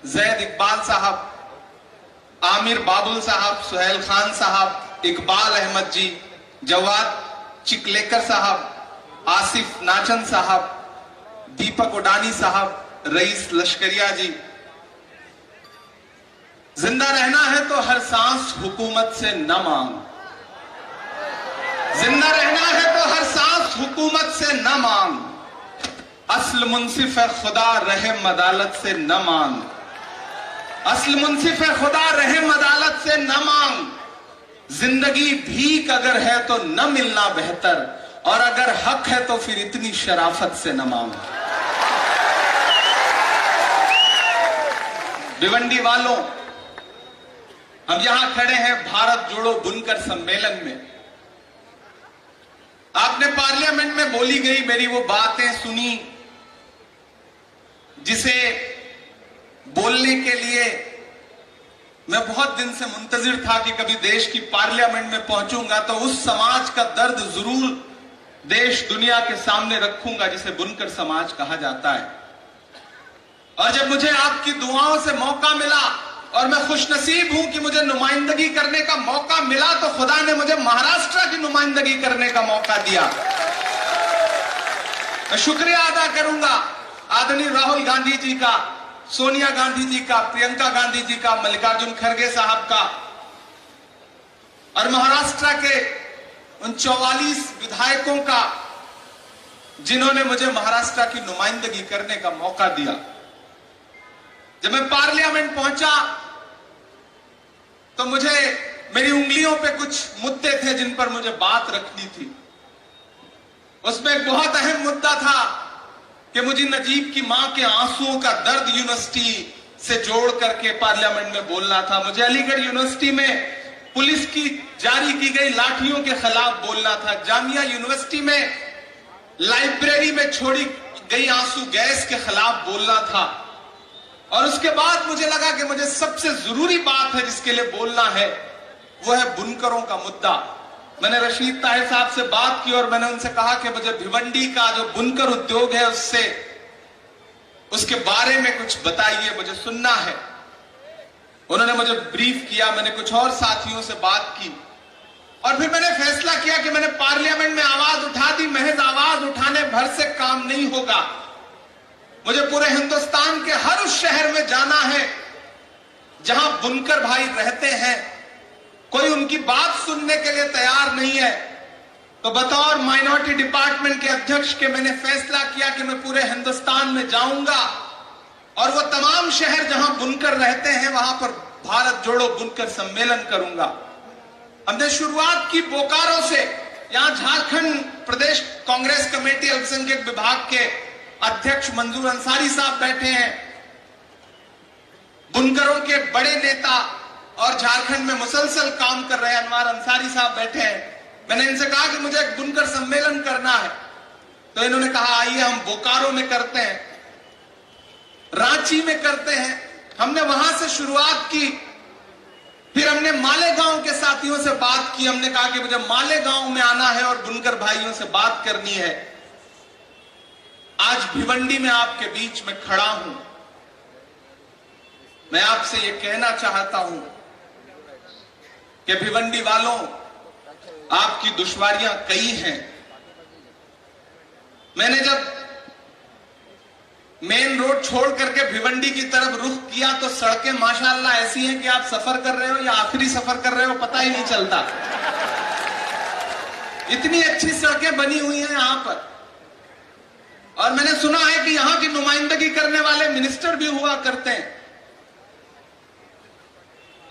जैद इकबाल साहब, आमिर बाबुल साहब, सुहेल खान साहब, इकबाल अहमद जी, जवाद चिकलेकर साहब, आसिफ नाचन साहब, दीपक उडानी साहब, रईस लश्करिया जी। जिंदा रहना है तो हर सांस हुकूमत से न मांग, जिंदा रहना है तो हर सांस हुकूमत से न मांग, असल मुंसिफ है खुदा रहम अदालत से न मांग, असल मुंसिफ है खुदा रहम अदालत से न मांग, जिंदगी भीख अगर है तो न मिलना बेहतर, और अगर हक है तो फिर इतनी शराफत से न मांग। भिवंडी वालों, हम यहां खड़े हैं भारत जोड़ो बुनकर सम्मेलन में। आपने पार्लियामेंट में बोली गई मेरी वो बातें सुनी जिसे बोलने के लिए मैं बहुत दिन से मुंतजिर था कि कभी देश की पार्लियामेंट में पहुंचूंगा तो उस समाज का दर्द जरूर देश दुनिया के सामने रखूंगा जिसे बुनकर समाज कहा जाता है। और जब मुझे आपकी दुआओं से मौका मिला और मैं खुशनसीब हूं कि मुझे नुमाइंदगी करने का मौका मिला, तो खुदा ने मुझे महाराष्ट्र की नुमाइंदगी करने का मौका दिया। मैं शुक्रिया अदा करूंगा आदरणीय राहुल गांधी जी का, सोनिया गांधी जी का, प्रियंका गांधी जी का, मल्लिकार्जुन खड़गे साहब का, और महाराष्ट्र के उन 44 विधायकों का जिन्होंने मुझे महाराष्ट्र की नुमाइंदगी करने का मौका दिया। जब मैं पार्लियामेंट पहुंचा तो मुझे मेरी उंगलियों पे कुछ मुद्दे थे जिन पर मुझे बात रखनी थी। उसमें एक बहुत अहम मुद्दा था कि मुझे नजीब की मां के आंसुओं का दर्द यूनिवर्सिटी से जोड़ करके पार्लियामेंट में बोलना था। मुझे अलीगढ़ यूनिवर्सिटी में पुलिस की जारी की गई लाठियों के खिलाफ बोलना था। जामिया यूनिवर्सिटी में लाइब्रेरी में छोड़ी गई आंसू गैस के खिलाफ बोलना था। और उसके बाद मुझे लगा कि मुझे सबसे जरूरी बात है जिसके लिए बोलना है वो है बुनकरों का मुद्दा। मैंने रशीद ताहिर साहब से बात की और मैंने उनसे कहा कि मुझे भिवंडी का जो बुनकर उद्योग है उसके बारे में कुछ बताइए, मुझे सुनना है। उन्होंने मुझे ब्रीफ किया, मैंने कुछ और साथियों से बात की और फिर मैंने फैसला किया कि मैंने पार्लियामेंट में आवाज उठा दी। महज आवाज उठाने भर से काम नहीं होगा, मुझे पूरे हिंदुस्तान के हर उस शहर में जाना है जहां बुनकर भाई रहते हैं, कोई उनकी बात सुनने के लिए तैयार नहीं है। तो बतौर माइनॉरिटी डिपार्टमेंट के अध्यक्ष के मैंने फैसला किया कि मैं पूरे हिंदुस्तान में जाऊंगा और वो तमाम शहर जहां बुनकर रहते हैं वहां पर भारत जोड़ो बुनकर सम्मेलन करूंगा। हमने शुरुआत की बोकारो से। यहां झारखंड प्रदेश कांग्रेस कमेटी अल्पसंख्यक विभाग के अध्यक्ष मंजूर अंसारी साहब बैठे हैं, बुनकरों के बड़े नेता और झारखंड में मुसलसल काम कर रहे हैं अनवार अंसारी साहब बैठे हैं। मैंने इनसे कहा कि मुझे एक बुनकर सम्मेलन करना है, तो इन्होंने कहा आइए हम बोकारो में करते हैं, रांची में करते हैं। हमने वहां से शुरुआत की। फिर हमने मालेगांव के साथियों से बात की। हमने कहा कि मुझे मालेगांव में आना है और बुनकर भाइयों से बात करनी है। आज भिवंडी में आपके बीच में खड़ा हूं। मैं आपसे यह कहना चाहता हूं कि भिवंडी वालों, आपकी दुश्वारियां कई हैं। मैंने जब मेन रोड छोड़ करके भिवंडी की तरफ रुख किया तो सड़कें माशाअल्लाह ऐसी हैं कि आप सफर कर रहे हो या आखिरी सफर कर रहे हो पता ही नहीं चलता। इतनी अच्छी सड़कें बनी हुई हैं यहां पर। और मैंने सुना है कि यहां की नुमाइंदगी करने वाले मिनिस्टर भी हुआ करते हैं।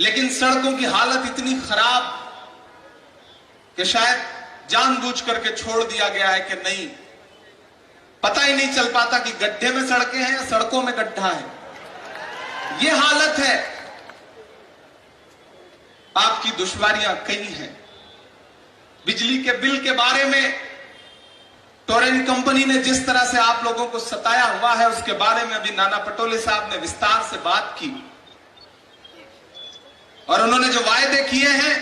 लेकिन सड़कों की हालत इतनी खराब कि शायद जानबूझ करके छोड़ दिया गया है कि नहीं, पता ही नहीं चल पाता कि गड्ढे में सड़कें हैं या सड़कों में गड्ढा है। यह हालत है। आपकी दुश्वारियां कई हैं। बिजली के बिल के बारे में टोरेंट कंपनी ने जिस तरह से आप लोगों को सताया हुआ है, उसके बारे में अभी नाना पटोले साहब ने विस्तार से बात की। और उन्होंने जो वायदे किए हैं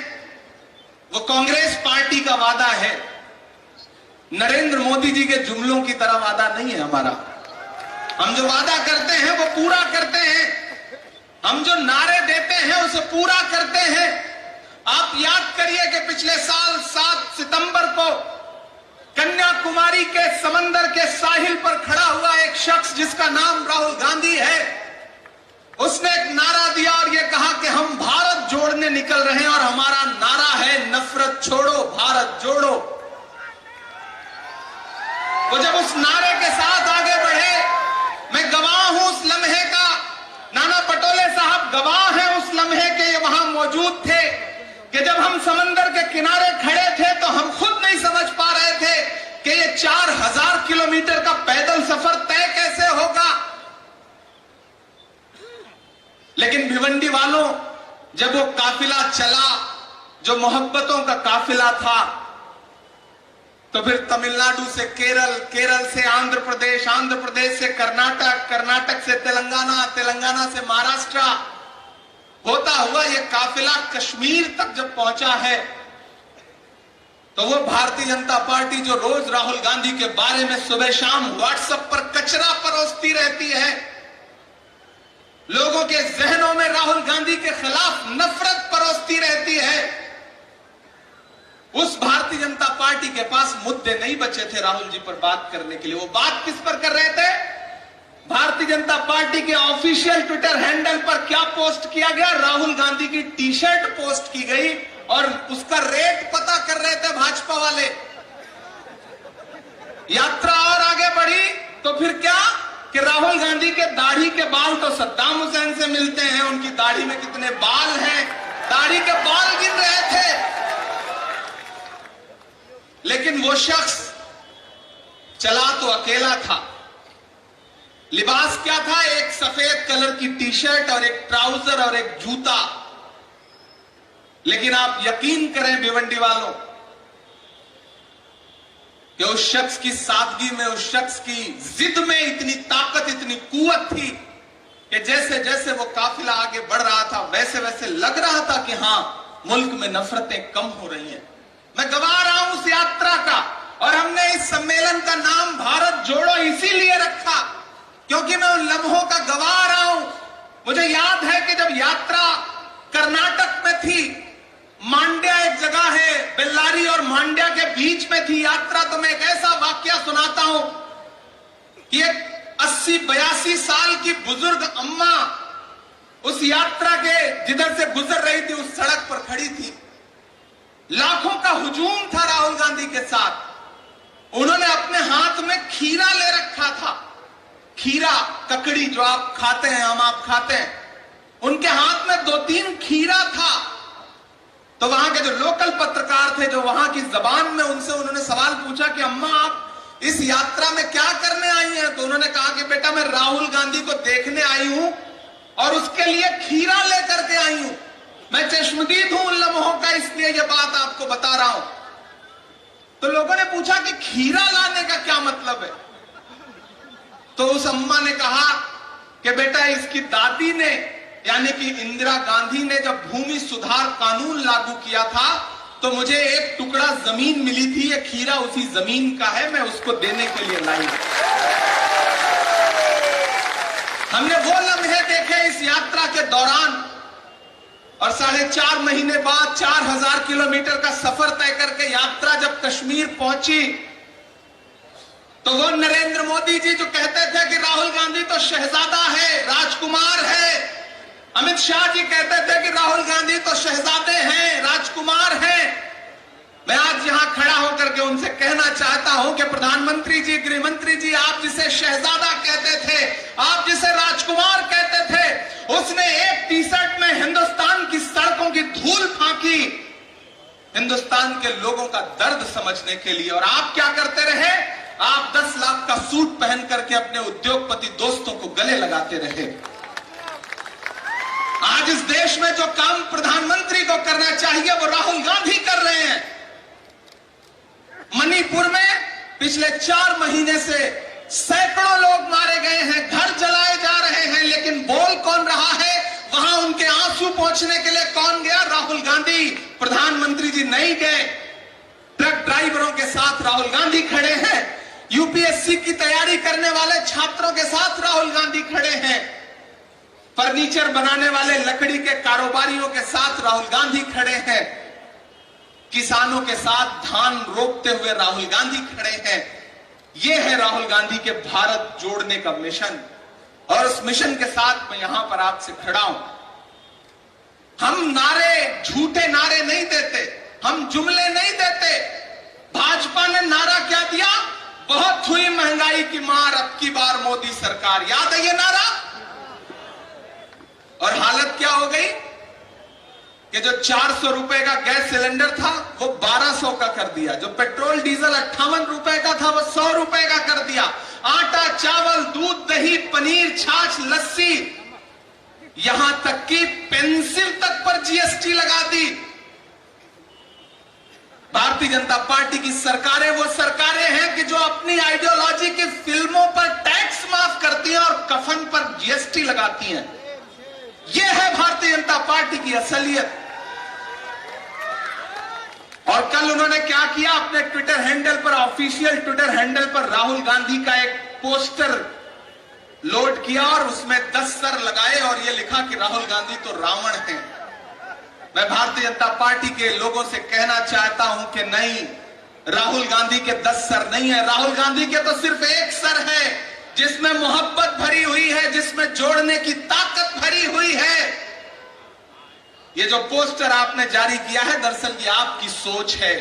वो कांग्रेस पार्टी का वादा है, नरेंद्र मोदी जी के जुमलों की तरह वादा नहीं है हमारा। हम जो वादा करते हैं वो पूरा करते हैं, हम जो नारे देते हैं उसे पूरा करते हैं। आप याद करिए कि पिछले साल 7 सितंबर को कन्याकुमारी के समंदर के साहिल पर खड़ा हुआ एक शख्स जिसका नाम राहुल गांधी है, उसने एक नारा दिया और यह कहा कि हम भारत जोड़ने निकल रहे हैं और हमारा नारा है नफरत छोड़ो भारत जोड़ो। वो जब उस नारे के साथ आगे बढ़े, मैं गवाह हूं उस लम्हे का, नाना पटोले साहब गवाह हैं उस लम्हे के, ये वहां मौजूद थे कि जब हम समंदर के किनारे खड़े थे तो हम खुद नहीं समझ पा रहे थे कि ये 4000 किलोमीटर का पैदल सफर तय कैसे होगा। लेकिन भिवंडी वालों, जब वो काफिला चला जो मोहब्बतों का काफिला था, तो फिर तमिलनाडु से केरल, केरल से आंध्र प्रदेश, आंध्र प्रदेश से कर्नाटक, कर्नाटक से तेलंगाना, तेलंगाना से महाराष्ट्र होता हुआ यह काफिला कश्मीर तक जब पहुंचा है, तो वो भारतीय जनता पार्टी जो रोज राहुल गांधी के बारे में सुबह शाम व्हाट्सएप पर कचरा परोसती रहती है, लोगों के जहनों में राहुल गांधी के खिलाफ नफरत परोसती रहती है, उस भारतीय जनता पार्टी के पास मुद्दे नहीं बचे थे राहुल जी पर बात करने के लिए। वो बात किस पर कर रहे थे? भारतीय जनता पार्टी के ऑफिशियल ट्विटर हैंडल पर क्या पोस्ट किया गया? राहुल गांधी की टी शर्ट पोस्ट की गई और उसका रेट पता कर रहे थे भाजपा वाले। यात्रा और आगे बढ़ी तो फिर क्या कि राहुल गांधी के दाढ़ी के बाल तो सद्दाम हुसैन से मिलते हैं, उनकी दाढ़ी में कितने बाल हैं, दाढ़ी के बाल गिन रहे थे। लेकिन वो शख्स चला तो अकेला था। लिबास क्या था? एक सफेद कलर की टी शर्ट और एक ट्राउजर और एक जूता। लेकिन आप यकीन करें भिवंडी वालों कि उस शख्स की सादगी में, उस शख्स की जिद में इतनी ताकत, इतनी कुव्वत थी कि जैसे जैसे वो काफिला आगे बढ़ रहा था वैसे वैसे लग रहा था कि हां, मुल्क में नफरतें कम हो रही हैं। मैं गवा रहा हूं उस यात्रा का, और हमने इस सम्मेलन का नाम भारत जोड़ो इसीलिए रखा क्योंकि मैं उन लम्हों का गवा रहा हूं। मुझे याद है कि जब यात्रा कर्नाटक में थी, मांड्या एक जगह है, बेल्लारी और मांड्या के बीच में थी यात्रा, तो मैं एक ऐसा वाकया सुनाता हूं कि एक 80-82 साल की बुजुर्ग अम्मा उस यात्रा के जिधर से गुजर रही थी उस सड़क पर खड़ी थी। लाखों का हुजूम था राहुल गांधी के साथ। उन्होंने अपने हाथ में खीरा ले रखा था, खीरा, ककड़ी जो आप खाते हैं, हम आप खाते हैं, उनके हाथ में 2-3 खीरा था। तो वहां के जो लोकल पत्रकार थे, जो वहां की जबान में, उनसे उन्होंने सवाल पूछा कि अम्मा आप इस यात्रा में क्या करने आई हैं? तो उन्होंने कहा कि बेटा मैं राहुल गांधी को देखने आई हूं और उसके लिए खीरा लेकर के आई हूं। मैं चश्मदीद हूं उन लम्हों का, इसलिए यह बात आपको बता रहा हूं। तो लोगों ने पूछा कि खीरा लाने का क्या मतलब है? तो उस अम्मा ने कहा कि बेटा इसकी दादी ने, यानी कि इंदिरा गांधी ने जब भूमि सुधार कानून लागू किया था तो मुझे एक टुकड़ा जमीन मिली थी, ये खीरा उसी जमीन का है, मैं उसको देने के लिए लाई। हमने वो लम्हे देखे इस यात्रा के दौरान, और 4.5 महीने बाद 4000 किलोमीटर का सफर तय करके यात्रा जब कश्मीर पहुंची तो वो नरेंद्र मोदी जी जो कहते थे कि राहुल गांधी तो शहजादा है, राजकुमार है, अमित शाह जी कहते थे कि राहुल गांधी तो शहजादे हैं, राजकुमार हैं। मैं आज यहां खड़ा होकर के उनसे कहना चाहता हूं कि प्रधानमंत्री जी, गृह मंत्री जी, आप जिसे शहजादा कहते थे, आप जिसे राजकुमार कहते थे, उसने एक टी शर्ट में हिंदुस्तान की हिंदुस्तान के लोगों का दर्द समझने के लिए। और आप क्या करते रहे? आप 10 लाख का सूट पहन करके अपने उद्योगपति दोस्तों को गले लगाते रहे। आज इस देश में जो काम प्रधानमंत्री को करना चाहिए वो राहुल गांधी कर रहे हैं। मणिपुर में पिछले 4 महीने से सैकड़ों लोग मारे गए हैं, घर जलाए जा रहे हैं, लेकिन बोल कौन रहा है? वहां उनके आंसू पहुंचने के लिए कौन गया? राहुल गांधी। प्रधानमंत्री जी नहीं गए। ट्रक ड्राइवरों के साथ राहुल गांधी खड़े हैं, यूपीएससी की तैयारी करने वाले छात्रों के साथ राहुल गांधी खड़े हैं, फर्नीचर बनाने वाले लकड़ी के कारोबारियों के साथ राहुल गांधी खड़े हैं, किसानों के साथ धान रोपते हुए राहुल गांधी खड़े हैं। यह है राहुल गांधी के भारत जोड़ने का मिशन। और उस मिशन के साथ मैं यहां पर आपसे खड़ा हूं। हम नारे, झूठे नारे नहीं देते, हम जुमले नहीं देते। भाजपा ने नारा क्या दिया? बहुत हुई महंगाई की मार, अब की बार मोदी सरकार। याद है ये नारा? और हालत क्या हो गई कि जो 400 रुपए का गैस सिलेंडर था वो 1200 का कर दिया, जो पेट्रोल डीजल 58 रुपए का था वो 100 रुपए का कर दिया, आटा, चावल, दूध, दही, पनीर, छाछ, लस्सी, यहां तक कि पेंसिल तक पर जीएसटी लगा दी। भारतीय जनता पार्टी की सरकारें वो सरकारें हैं कि जो अपनी आइडियोलॉजी की फिल्मों पर टैक्स माफ करती हैं और कफन पर जीएसटी लगाती हैं। यह है भारतीय जनता पार्टी की असलियत। और कल उन्होंने क्या किया? अपने ट्विटर हैंडल पर, ऑफिशियल ट्विटर हैंडल पर राहुल गांधी का एक पोस्टर लोड किया और उसमें 10 सर लगाए और यह लिखा कि राहुल गांधी तो रावण हैं। मैं भारतीय जनता पार्टी के लोगों से कहना चाहता हूं कि नहीं, राहुल गांधी के 10 सर नहीं है। राहुल गांधी के तो सिर्फ एक सर है जिसमें मोहब्बत भरी हुई है, जिसमें जोड़ने की ताकत भरी हुई है। ये जो पोस्टर आपने जारी किया है, दरअसल ये आपकी सोच है।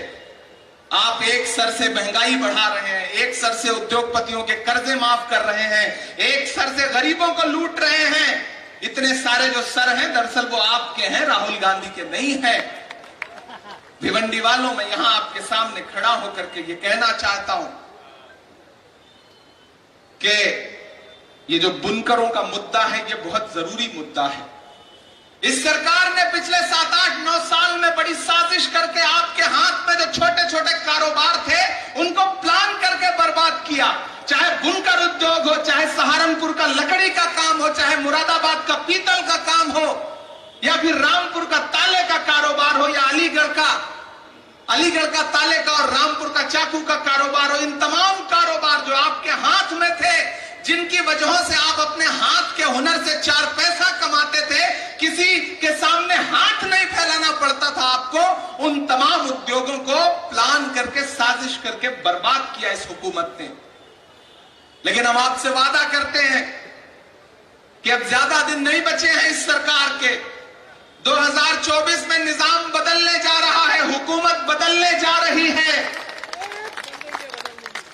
आप एक सर से महंगाई बढ़ा रहे हैं, एक सर से उद्योगपतियों के कर्जे माफ कर रहे हैं, एक सर से गरीबों को लूट रहे हैं। इतने सारे जो सर हैं दरअसल वो आपके हैं, राहुल गांधी के नहीं है। भिवंडी वालों, मैं यहां आपके सामने खड़ा होकर के ये कहना चाहता हूं कि ये जो बुनकरों का मुद्दा है ये बहुत जरूरी मुद्दा है। इस सरकार ने पिछले 7, 8, 9 साल में बड़ी साजिश करके आपके हाथ में जो छोटे छोटे कारोबार थे उनको प्लान करके बर्बाद किया। चाहे बुनकर उद्योग हो, चाहे सहारनपुर का लकड़ी का काम हो, चाहे मुरादाबाद का पीतल का काम हो, या फिर रामपुर का ताले का कारोबार हो, या अलीगढ़ का ताले का और रामपुर का चाकू का कारोबार हो। इन तमाम कारोबार जो आपके हाथ में थे, जिनकी वजहों से आप अपने हाथ के हुनर से 4 पैसा कमाते थे, किसी के सामने हाथ नहीं फैलाना पड़ता था आपको, उन तमाम उद्योगों को प्लान करके, साजिश करके बर्बाद किया इस हुकूमत ने। लेकिन हम आपसे वादा करते हैं कि अब ज्यादा दिन नहीं बचे हैं इस सरकार के। 2024 में निजाम बदलने जा रहा है, हुकूमत बदलने जा रही है,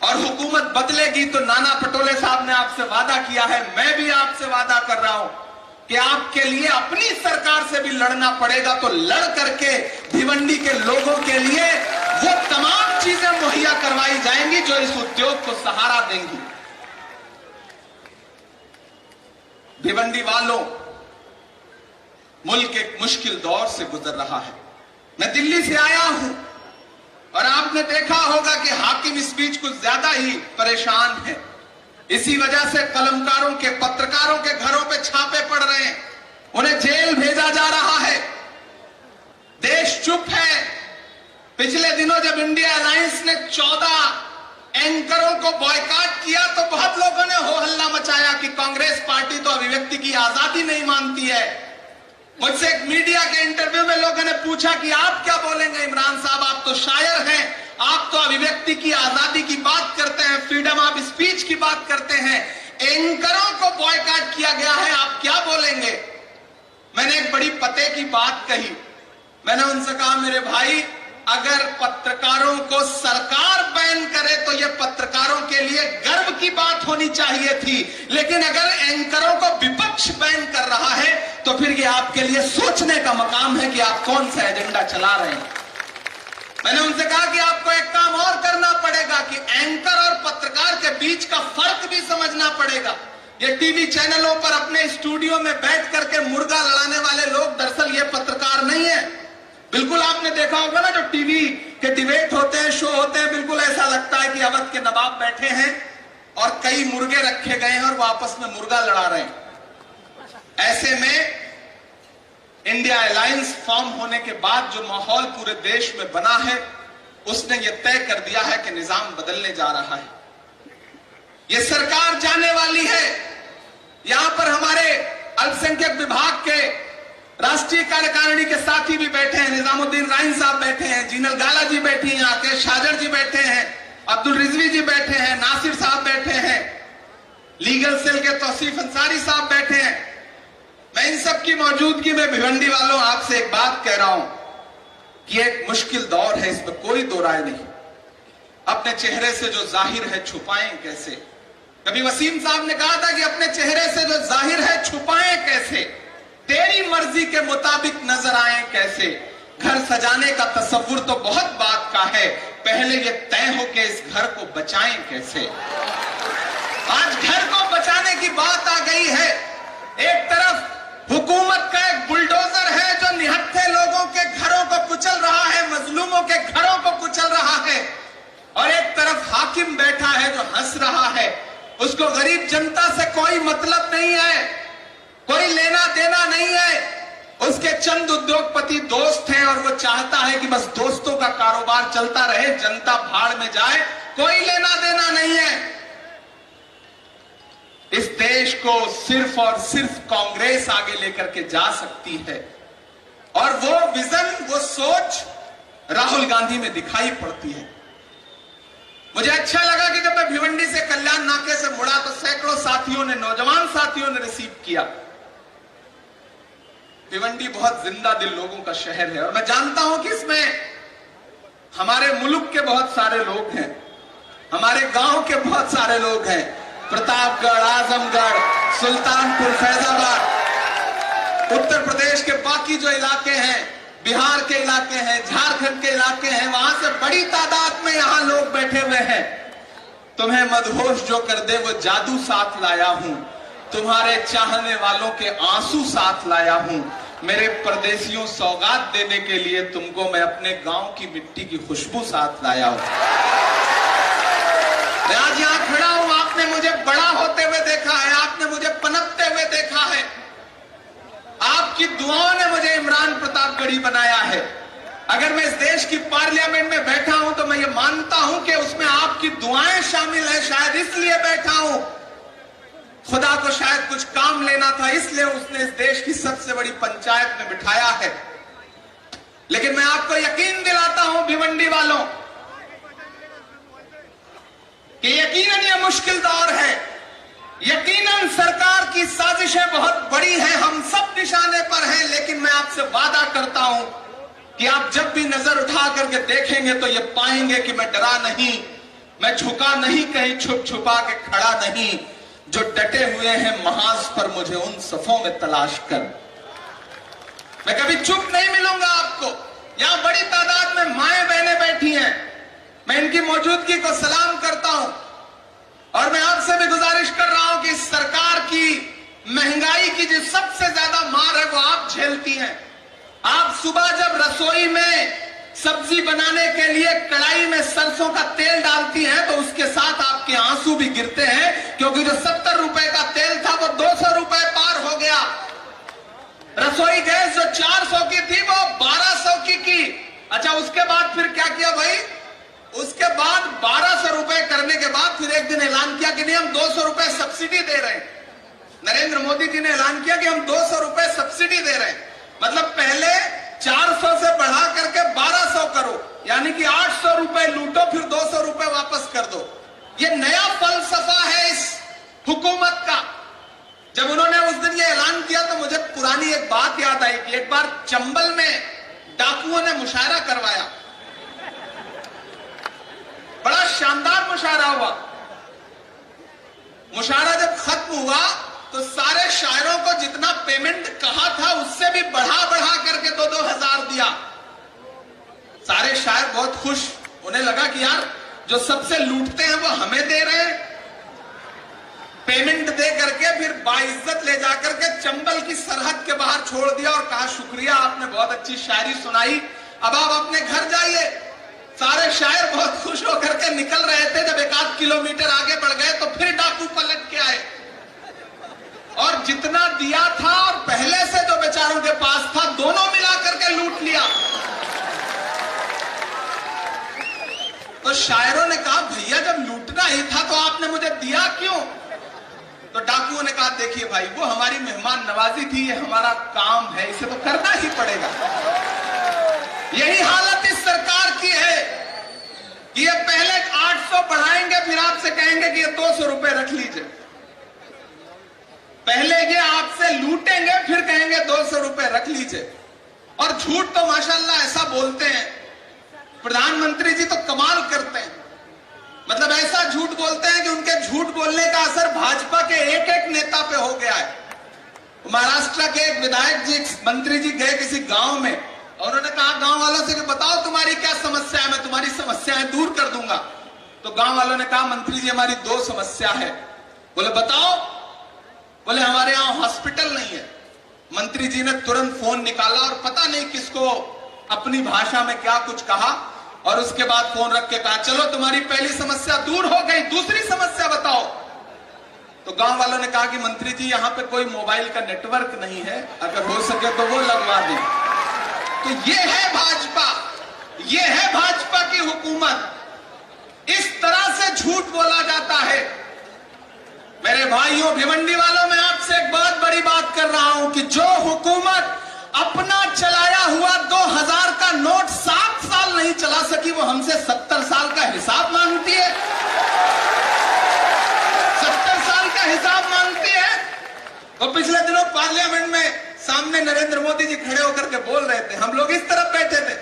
और हुकूमत बदलेगी तो नाना पटोले साहब ने आपसे वादा किया है, मैं भी आपसे वादा कर रहा हूं कि आपके लिए अपनी सरकार से भी लड़ना पड़ेगा, तो लड़ करके भिवंडी के लोगों के लिए वो तमाम चीजें मुहैया करवाई जाएंगी जो इस उद्योग को सहारा देंगी। भिवंडी वालों, मुल्क एक मुश्किल दौर से गुजर रहा है। मैं दिल्ली से आया हूं और आपने देखा होगा कि हाकिम इस बीच कुछ ज्यादा ही परेशान है। इसी वजह से कलमकारों के, पत्रकारों के घरों पे छापे पड़ रहे हैं, उन्हें जेल भेजा जा रहा है। देश चुप है। पिछले दिनों जब इंडिया अलायंस ने 14 एंकरों को बॉयकॉट किया तो बहुत लोगों ने हो हल्ला मचाया कि कांग्रेस पार्टी तो अभिव्यक्ति की आजादी नहीं मानती है। मुझसे एक मीडिया के इंटरव्यू में लोगों ने पूछा कि आप क्या बोलेंगे इमरान साहब, आप तो शायर हैं, आप तो अभिव्यक्ति की आजादी की बात करते हैं, फ्रीडम ऑफ स्पीच की बात करते हैं, एंकरों को बॉयकॉट किया गया है, आप क्या बोलेंगे? मैंने एक बड़ी पते की बात कही। मैंने उनसे कहा, मेरे भाई, अगर पत्रकारों को सरकार बैन करे तो यह पत्रकारों के लिए गर्व की बात होनी चाहिए थी, लेकिन अगर एंकरों को विपक्ष बैन कर रहा है तो फिर यह आपके लिए सोचने का मकाम है कि आप कौन सा एजेंडा चला रहे हैं। मैंने उनसे कहा कि आपको एक काम और करना पड़ेगा कि एंकर और पत्रकार के बीच का फर्क भी समझना पड़ेगा। ये टीवी चैनलों पर अपने स्टूडियो में बैठ करके मुर्गा लड़ाने वाले लोग दरअसल ये पत्रकार नहीं है। बिल्कुल आपने देखा होगा ना, जो टीवी के डिबेट होते हैं, शो होते हैं, बिल्कुल ऐसा लगता है कि अवध के नवाब बैठे हैं और कई मुर्गे रखे गए हैं और वो आपस में मुर्गा लड़ा रहे हैं। ऐसे में इंडिया अलायंस फॉर्म होने के बाद जो माहौल पूरे देश में बना है, उसने ये तय कर दिया है कि निजाम बदलने जा रहा है। ये सरकार जाने वाली है। यहां पर हमारे अल्पसंख्यक विभाग के राष्ट्रीय कार्यकारिणी के साथी भी बैठे हैं, निजामुद्दीन राइन साहब बैठे हैं, जीनल गाला जी बैठी हैं, आकेश शाजर जी बैठे हैं, अब्दुल रिजवी जी बैठे हैं, नासिर साहब बैठे हैं, लीगल सेल के तौसीफ अंसारी साहब बैठे हैं। मैं इन सब की मौजूदगी में भिवंडी वालों आपसे एक बात कह रहा हूं कि एक मुश्किल दौर है, इसमें कोई दो राय नहीं। अपने चेहरे से जो जाहिर है छुपाएं कैसे? कभी वसीम साहब ने कहा था कि अपने चेहरे से जो जाहिर है छुपाएं कैसे, तेरी मर्जी के मुताबिक नजर आए कैसे। घर सजाने का तस्वुर तो बहुत बात का है, पहले ये तय हो कि इस घर को बचाएं कैसे। आज घर को बचाने की बात आ गई है। एक तरफ हुकूमत का एक बुलडोजर है जो निहत्थे लोगों के घरों को कुचल रहा है, मजलूमों के घरों को कुचल रहा है, और एक तरफ हाकिम बैठा है जो हंस रहा है। उसको गरीब जनता से कोई मतलब नहीं है, कोई लेना देना नहीं है। उसके चंद उद्योगपति दोस्त हैं और वो चाहता है कि बस दोस्तों का कारोबार चलता रहे, जनता भाड़ में जाए, कोई लेना देना नहीं है। इस देश को सिर्फ और सिर्फ कांग्रेस आगे लेकर के जा सकती है, और वो विजन, वो सोच राहुल गांधी में दिखाई पड़ती है। मुझे अच्छा लगा कि जब मैं भिवंडी से कल्याण नाके से मुड़ा तो सैकड़ों साथियों ने, नौजवान साथियों ने रिसीव किया। भिवंडी बहुत जिंदा दिल लोगों का शहर है, और मैं जानता हूं कि इसमें हमारे मुल्क के बहुत सारे लोग हैं, हमारे गांव के बहुत सारे लोग हैं, प्रतापगढ़, आजमगढ़, सुल्तानपुर, फैजाबाद, उत्तर प्रदेश के बाकी जो इलाके हैं, बिहार के इलाके हैं, झारखंड के इलाके हैं, वहां से बड़ी तादाद में यहां लोग बैठे हुए हैं। तुम्हें मदहोश जो कर दे वो जादू साथ लाया हूं, तुम्हारे चाहने वालों के आंसू साथ लाया हूं। मेरे परदेसियों, सौगात देने के लिए तुमको मैं अपने गांव की मिट्टी की खुशबू साथ लाया हूं। मैं आज यहां खड़ा हूं, आपने मुझे बड़ा होते हुए देखा है, आपने मुझे पनपते हुए देखा है, आपकी दुआओं ने मुझे इमरान प्रतापगढ़ी बनाया है। अगर मैं इस देश की पार्लियामेंट में बैठा हूं तो मैं ये मानता हूं कि उसमें आपकी दुआएं शामिल हैं, शायद इसलिए बैठा हूं। खुदा को शायद कुछ काम लेना था, इसलिए उसने इस देश की सबसे बड़ी पंचायत में बिठाया है। लेकिन मैं आपको यकीन दिलाता हूं भिवंडी वालों कि यकीनन यह मुश्किल दौर है, यकीनन सरकार की साजिशें बहुत बड़ी हैं, हम सब निशाने पर हैं, लेकिन मैं आपसे वादा करता हूं कि आप जब भी नजर उठा करके देखेंगे तो ये पाएंगे कि मैं डरा नहीं, मैं झुका नहीं, कहीं छुप छुपा के खड़ा नहीं। जो डटे हुए हैं महाज पर मुझे उन सफों में तलाश कर, मैं कभी चुप नहीं मिलूंगा आपको। यहां बड़ी तादाद में माएं बहनें बैठी हैं, मैं इनकी मौजूदगी को सलाम करता हूं, और मैं आपसे भी गुजारिश कर रहा हूं कि इस सरकार की महंगाई की जो सबसे ज्यादा मार है वो आप झेलती हैं। आप सुबह जब रसोई में सब्जी बनाने के लिए कढ़ाई में सरसों का तेल डालती हैं तो उसके साथ आपके आंसू भी गिरते हैं, क्योंकि जो 70 रुपए का तेल था वो 200 रुपए पार हो गया। रसोई गैस जो 400 की थी वो 1200 की। अच्छा, उसके बाद फिर क्या किया भाई? उसके बाद 1200 रुपए करने के बाद फिर एक दिन ऐलान किया कि नहीं, हम 200 रुपए सब्सिडी दे रहे हैं। नरेंद्र मोदी जी ने ऐलान किया कि हम 200 रुपए सब्सिडी दे रहे हैं। मतलब पहले 400 से बढ़ा करके 1200 करो, यानी कि 800 रुपए लूटो, फिर 200 रुपए वापस कर दो। ये नया फलसफा है इस हुकूमत का। जब उन्होंने उस दिन ये ऐलान किया तो मुझे पुरानी एक बात याद आई कि एक बार चंबल में डाकुओं ने मुशायरा करवाया, बड़ा शानदार मुशायरा हुआ। मुशायरा जब खत्म हुआ तो सारे शायरों को जितना पेमेंट कहा था उससे भी बढ़ा बढ़ा करके 2-2 हजार दिया। सारे शायर बहुत खुश, उन्हें लगा कि यार जो सबसे लूटते हैं वो हमें दे रहे हैं, पेमेंट दे करके फिर बाइज्जत ले जाकर के चंबल की सरहद के बाहर छोड़ दिया और कहा शुक्रिया, आपने बहुत अच्छी शायरी सुनाई, अब आप अपने घर जाइए। सारे शायर बहुत खुश होकर के निकल रहे थे। जब 1-8 किलोमीटर आगे बढ़ गए तो फिर डाकू पलट के आए और जितना दिया था और पहले से जो बेचारों के पास था दोनों मिला करके लूट लिया। तो शायरों ने कहा भैया जब लूटना ही था तो आपने मुझे दिया क्यों? तो डाकुओं ने कहा देखिए भाई, वो हमारी मेहमान नवाजी थी, ये हमारा काम है, इसे तो करना ही पड़ेगा। यही हालत इस सरकार की है कि ये पहले 800 बढ़ाएंगे, फिर आपसे कहेंगे कि ये 200 रुपए रख लीजिए। पहले ये आपसे लूटेंगे, फिर कहेंगे 200 रुपए रख लीजिए। और झूठ तो माशाल्लाह ऐसा बोलते हैं, प्रधानमंत्री जी तो कमाल करते हैं, मतलब ऐसा झूठ बोलते हैं कि उनके झूठ बोलने का असर भाजपा के एक एक नेता पे हो गया है। महाराष्ट्र के एक विधायक जी, मंत्री जी गए किसी गांव में और उन्होंने कहा गांव वालों से कि बताओ तुम्हारी क्या समस्या है, मैं तुम्हारी समस्याएं दूर कर दूंगा। तो गांव वालों ने कहा मंत्री जी हमारी 2 समस्या है। बोले बताओ। बोले हमारे यहां हॉस्पिटल नहीं है। मंत्री जी ने तुरंत फोन निकाला और पता नहीं किसको अपनी भाषा में क्या कुछ कहा और उसके बाद फोन रख के कहा चलो तुम्हारी पहली समस्या दूर हो गई, दूसरी समस्या बताओ। तो गांव वालों ने कहा कि मंत्री जी यहां पे कोई मोबाइल का नेटवर्क नहीं है, अगर हो सके तो वो लगवा दें। तो ये है भाजपा, ये है भाजपा की हुकूमत। इस तरह से झूठ बोला जाता है। मेरे भाइयों भिवंडी वालों, मैं आपसे एक बहुत बड़ी बात कर रहा हूं कि जो हुकूमत अपना चलाया हुआ 2000 का नोट 7 साल नहीं चला सकी, वो हमसे 70 साल का हिसाब मांगती है। 70 साल का हिसाब मांगती है। तो पिछले दिनों पार्लियामेंट में सामने नरेंद्र मोदी जी खड़े होकर के बोल रहे थे, हम लोग इस तरफ बैठे थे।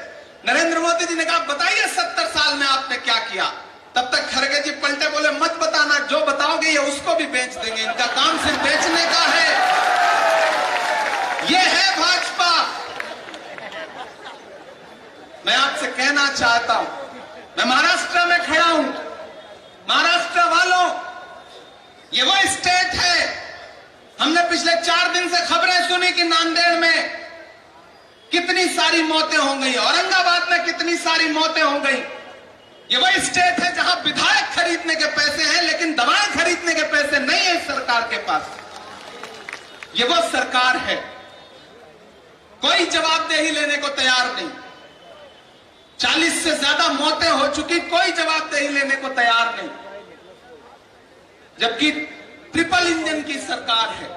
नरेंद्र मोदी जी ने कहा बताइए 70 साल में आपने क्या किया। तब तक खड़गे जी पलटे, बोले मत बताना, जो बताओगे ये उसको भी बेच देंगे, इनका काम सिर्फ बेचने का है। ये है भाजपा। मैं आपसे कहना चाहता हूं, मैं महाराष्ट्र में खड़ा हूं। महाराष्ट्र वालों, ये वो स्टेट है, हमने पिछले 4 दिन से खबरें सुनी कि नांदेड़ में कितनी सारी मौतें हो गई, औरंगाबाद में कितनी सारी मौतें हो गई। ये वो स्टेट है जहां विधायक खरीदने के पैसे हैं लेकिन दवाएं खरीदने के पैसे नहीं है इस सरकार के पास। ये वो सरकार है, कोई जवाबदेही लेने को तैयार नहीं। 40 से ज्यादा मौतें हो चुकी, कोई जवाबदेही लेने को तैयार नहीं। जबकि ट्रिपल इंजन की सरकार है,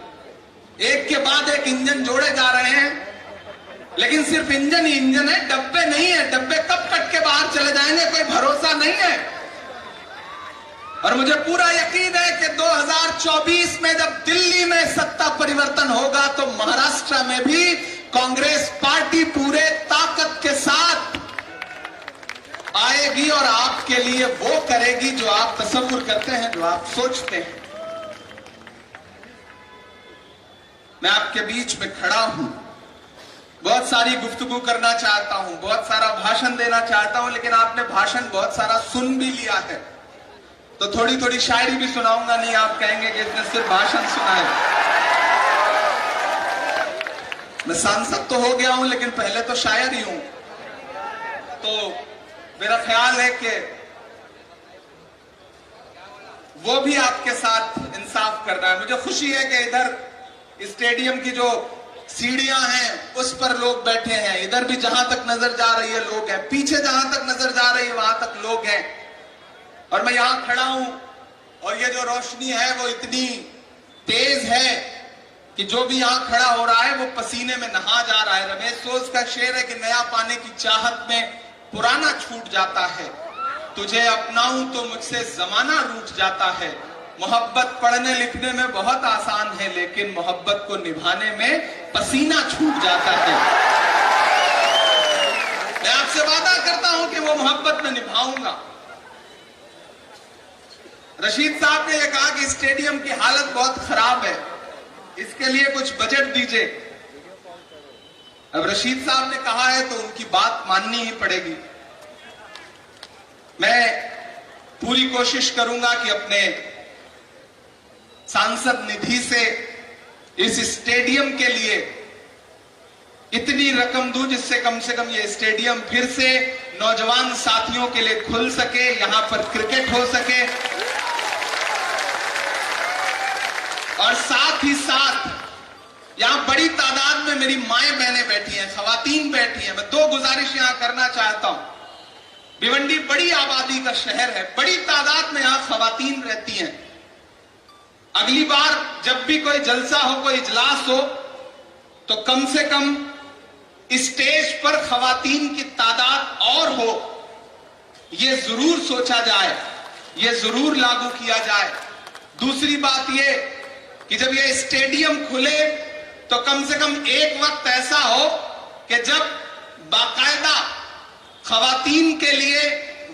एक के बाद एक इंजन जोड़े जा रहे हैं, लेकिन सिर्फ इंजन ही इंजन है, डब्बे नहीं है। डब्बे कब कट के बाहर चले जाएंगे कोई भरोसा नहीं है। और मुझे पूरा यकीन है कि 2024 में जब दिल्ली में सत्ता परिवर्तन होगा तो महाराष्ट्र में भी कांग्रेस पार्टी पूरे ताकत के साथ आएगी और आपके लिए वो करेगी जो आप तसव्वुर करते हैं, जो आप सोचते हैं। मैं आपके बीच में खड़ा हूं, बहुत सारी गुफ्तगू करना चाहता हूं, बहुत सारा भाषण देना चाहता हूं, लेकिन आपने भाषण बहुत सारा सुन भी लिया है तो थोड़ी थोड़ी शायरी भी सुनाऊंगा। नहीं आप कहेंगे कि इसने सिर्फ भाषण सुना है। मैं सांसद तो हो गया हूं लेकिन पहले तो शायर ही हूं, तो मेरा ख्याल है कि वो भी आपके साथ इंसाफ करना है। मुझे खुशी है कि इधर स्टेडियम की जो सीढ़ियां हैं उस पर लोग बैठे हैं, इधर भी जहां तक नजर जा रही है लोग हैं, पीछे जहां तक नजर जा रही है वहां तक लोग हैं। और मैं यहां खड़ा हूं और ये जो रोशनी है वो इतनी तेज है कि जो भी यहां खड़ा हो रहा है वो पसीने में नहा जा रहा है। रमेश सोज का शेर है कि नया पाने की चाहत में पुराना छूट जाता है, तुझे अपनाऊं तो मुझसे जमाना रूठ जाता है। मोहब्बत पढ़ने लिखने में बहुत आसान है लेकिन मोहब्बत को निभाने में पसीना छूट जाता है। मैं आपसे वादा करता हूं कि वो मोहब्बत में निभाऊंगा। रशीद साहब ने यह कहा कि स्टेडियम की हालत बहुत खराब है, इसके लिए कुछ बजट दीजिए। अब रशीद साहब ने कहा है तो उनकी बात माननी ही पड़ेगी। मैं पूरी कोशिश करूंगा कि अपने सांसद निधि से इस स्टेडियम के लिए इतनी रकम दूं जिससे कम से कम ये स्टेडियम फिर से नौजवान साथियों के लिए खुल सके, यहां पर क्रिकेट हो सके और साथ ही साथ यहां बड़ी तादाद में मेरी माएं बहनें बैठी हैं, खवातीन बैठी हैं। मैं दो गुजारिश यहां करना चाहता हूं। भिवंडी बड़ी आबादी का शहर है, बड़ी तादाद में यहां खवातीन रहती हैं। अगली बार जब भी कोई जलसा हो, कोई इजलास हो, तो कम से कम स्टेज पर खवातीन की तादाद और हो, यह जरूर सोचा जाए, यह जरूर लागू किया जाए। दूसरी बात यह कि जब यह स्टेडियम खुले तो कम से कम एक वक्त ऐसा हो कि जब बाकायदा खवातीन के लिए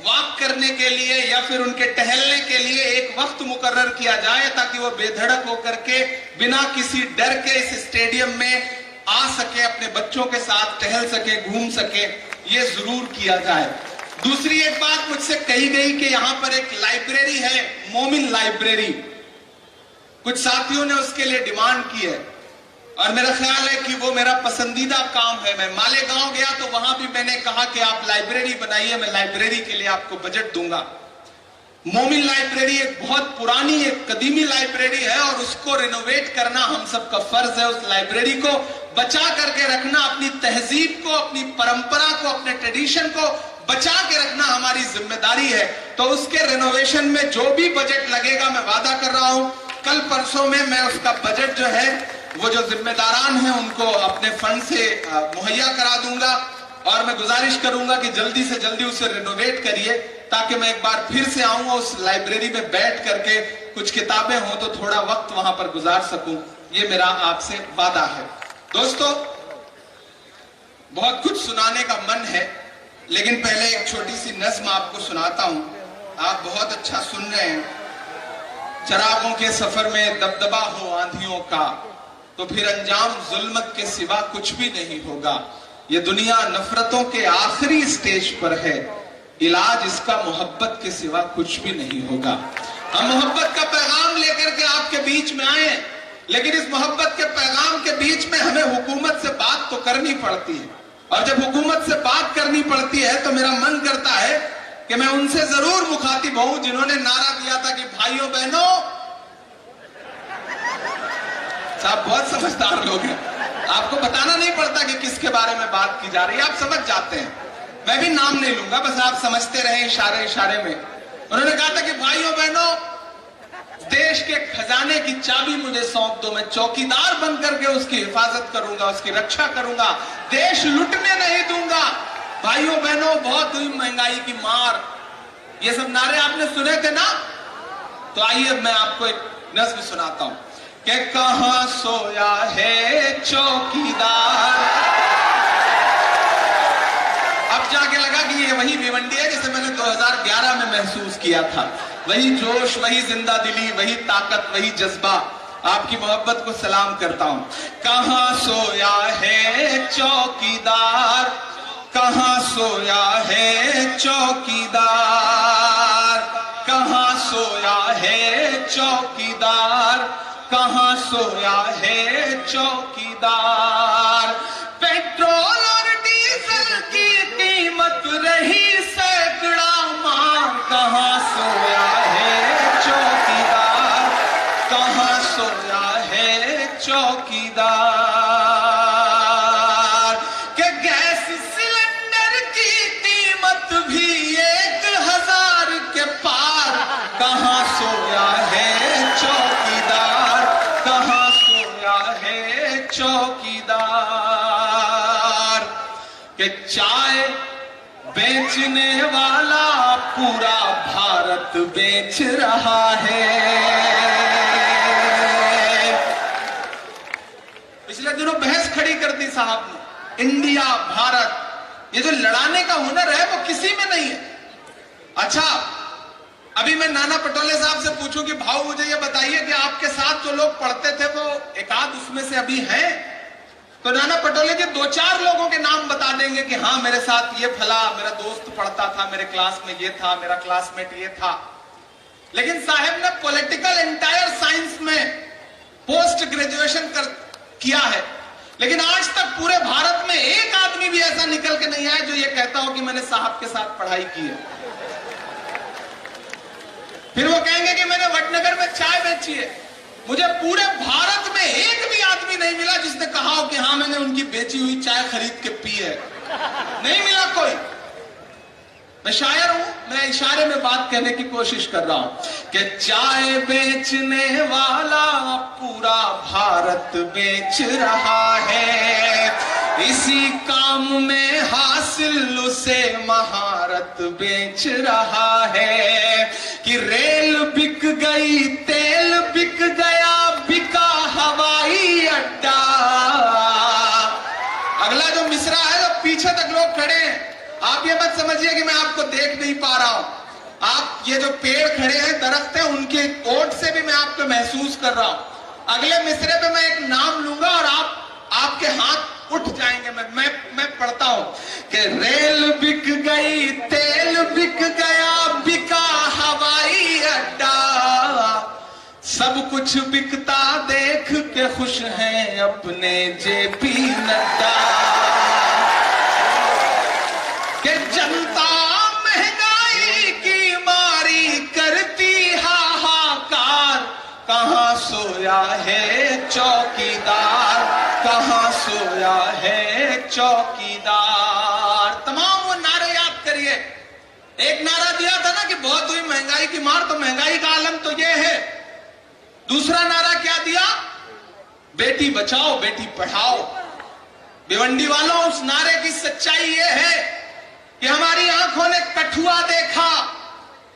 वॉक करने के लिए या फिर उनके टहलने के लिए एक वक्त मुकर्रर किया जाए, ताकि वो बेधड़क होकर के बिना किसी डर के इस स्टेडियम में आ सके, अपने बच्चों के साथ टहल सके, घूम सके, ये जरूर किया जाए। दूसरी एक बात मुझसे कही गई कि यहां पर एक लाइब्रेरी है, मोमिन लाइब्रेरी। कुछ साथियों ने उसके लिए डिमांड की है और मेरा ख्याल है कि वो मेरा पसंदीदा काम है। मैं मालेगांव गया तो वहां भी मैंने कहा कि आप लाइब्रेरी बनाइए, मैं लाइब्रेरी के लिए आपको बजट दूंगा। मोमिन लाइब्रेरी एक बहुत पुरानी, एक कदीमी लाइब्रेरी है और उसको रिनोवेट करना हम सबका फर्ज है। उस लाइब्रेरी को बचा करके रखना, अपनी तहजीब को, अपनी परंपरा को, अपने ट्रेडिशन को बचा के रखना हमारी जिम्मेदारी है। तो उसके रिनोवेशन में जो भी बजट लगेगा, मैं वादा कर रहा हूं कल परसों में मैं उसका बजट जो है वो जो जिम्मेदारान हैं उनको अपने फंड से मुहैया करा दूंगा और मैं गुजारिश करूंगा कि जल्दी से जल्दी उसे रिनोवेट करिए, ताकि मैं एक बार फिर से आऊंगा उस लाइब्रेरी में बैठ करके कुछ किताबें हो तो थोड़ा वक्त वहां पर गुजार सकूं। ये मेरा आपसे वादा है। दोस्तों, बहुत कुछ सुनाने का मन है, लेकिन पहले एक छोटी सी नज्म आपको सुनाता हूं। आप बहुत अच्छा सुन रहे हैं। चरागों के सफर में दबदबा हो आंधियों का, तो फिर अंजाम जुल्मत के सिवा कुछ भी नहीं होगा। ये दुनिया नफरतों के आखिरी स्टेज पर है, इलाज इसका मोहब्बत के सिवा कुछ भी नहीं होगा। हम मोहब्बत का पैगाम लेकर के आपके बीच में आए, लेकिन इस मोहब्बत के पैगाम के बीच में हमें हुकूमत से बात तो करनी पड़ती है, और जब हुकूमत से बात करनी पड़ती है तो मेरा मन करता है कि मैं उनसे जरूर मुखातिब हूं जिन्होंने नारा दिया था कि भाइयों बहनों, साहब बहुत समझदार लोग हैं, आपको बताना नहीं पड़ता कि किसके बारे में बात की जा रही है, आप समझ जाते हैं। मैं भी नाम नहीं लूंगा, बस आप समझते रहे इशारे इशारे में। उन्होंने कहा था कि भाइयों बहनों, देश के खजाने की चाबी मुझे सौंप दो, मैं चौकीदार बन करके उसकी हिफाजत करूंगा, उसकी रक्षा करूंगा, देश लुटने नहीं दूंगा। भाइयों बहनों, बहुत हुई महंगाई की मार, ये सब नारे आपने सुने थे ना। तो आइए मैं आपको एक नज्म सुनाता हूं कि कहां सोया है चौकीदार। अब जाके लगा कि ये वही भिवंडी है जिसे मैंने 2011 में महसूस किया था। वही जोश, वही जिंदा दिली, वही ताकत, वही जज्बा। आपकी मोहब्बत को सलाम करता हूं। कहां सोया है चौकीदार, कहां सोया है चौकीदार, कहां सोया है चौकीदार, कहां सोया है चौकीदार। पेट्रोल और डीजल की कीमत रही सैकड़ा मार, कहां सोया है चौकीदार, कहां सोया है चौकीदार। के गैस सिलेंडर की कीमत भी 1000 के पार, कहां सोया है चौकीदार, कहां सोया है चौकीदार। के चाय बेचने वाला पूरा भारत बेच रहा है। पिछले दिनों बहस खड़ी कर दी साहब ने, इंडिया भारत, ये जो लड़ाने का हुनर है वो किसी में नहीं है। अच्छा, अभी मैं नाना पटोले साहब से पूछूं कि भाऊ मुझे ये बताइए कि आपके साथ जो लोग पढ़ते थे वो एकाध उसमें से अभी हैं? तो नाना पटोले जी 2-4 लोगों के नाम बता देंगे कि हाँ मेरे साथ ये फला, मेरा दोस्त पढ़ता था, मेरे क्लास में ये था, मेरा क्लासमेट ये था। लेकिन साहब ने पॉलिटिकल एंटायर साइंस में पोस्ट ग्रेजुएशन किया है, लेकिन आज तक पूरे भारत में एक आदमी भी ऐसा निकल के नहीं आया जो ये कहता हो कि मैंने साहब के साथ पढ़ाई की है। फिर वो कहेंगे कि मैंने वडनगर में चाय बेची है। मुझे पूरे भारत में एक भी आदमी नहीं मिला जिसने कहा हो कि हाँ मैंने उनकी बेची हुई चाय खरीद के पी है। नहीं मिला कोई। मैं शायर हूं, मैं इशारे में बात कहने की कोशिश कर रहा हूं कि चाय बेचने वाला पूरा भारत बेच रहा है, इसी काम में हासिल उसे महारत बेच रहा है कि रेल बिक गई, तेल बिक गया, बिका हवाई अड्डा। अगला जो मिसरा है तो पीछे तक लोग खड़े हैं, आप ये मत समझिए कि मैं आपको देख नहीं पा रहा हूं। आप ये जो पेड़ खड़े हैं, दरख्त हैं, उनके ओट से भी मैं आपको महसूस कर रहा हूं। अगले मिसरे पे मैं एक नाम लूंगा और आपके हाथ उठ जाएंगे। मैं पढ़ता हूं कि रेल बिक गई, तेल बिक गया, बिका हवाई अड्डा, सब कुछ बिकता देख के खुश हैं अपने जेपी नड्डा। कि जनता महंगाई की मारी करती हाहाकार, कहां सोया है चौकीदार, कहां सोया है चौकीदार। तमाम वो नारे याद करिए। एक नारा दिया था ना कि बहुत हुई महंगाई की मार, तो महंगाई का आलम तो ये है। दूसरा नारा क्या दिया? बेटी बचाओ बेटी पढ़ाओ। भिवंडी वालों, उस नारे की सच्चाई ये है कि हमारी आंखों ने कठुआ देखा,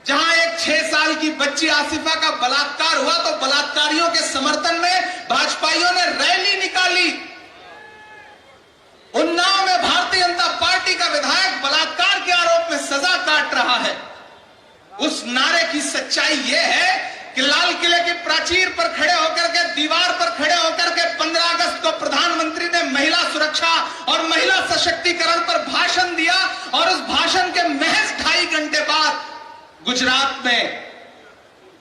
जहां एक 6 साल की बच्ची आसिफा का बलात्कार हुआ तो बलात्कारियों के समर्थन में भाजपाइयों ने रैली निकाली। उन्नाव में भारतीय जनता पार्टी का विधायक बलात्कार के आरोप में सजा काट रहा है। उस नारे की सच्चाई यह है कि लाल किले की प्राचीर पर खड़े होकर के, दीवार पर खड़े होकर के 15 अगस्त को प्रधानमंत्री ने महिला सुरक्षा और महिला सशक्तिकरण पर भाषण दिया और उस भाषण के महज 2.5 घंटे बाद गुजरात में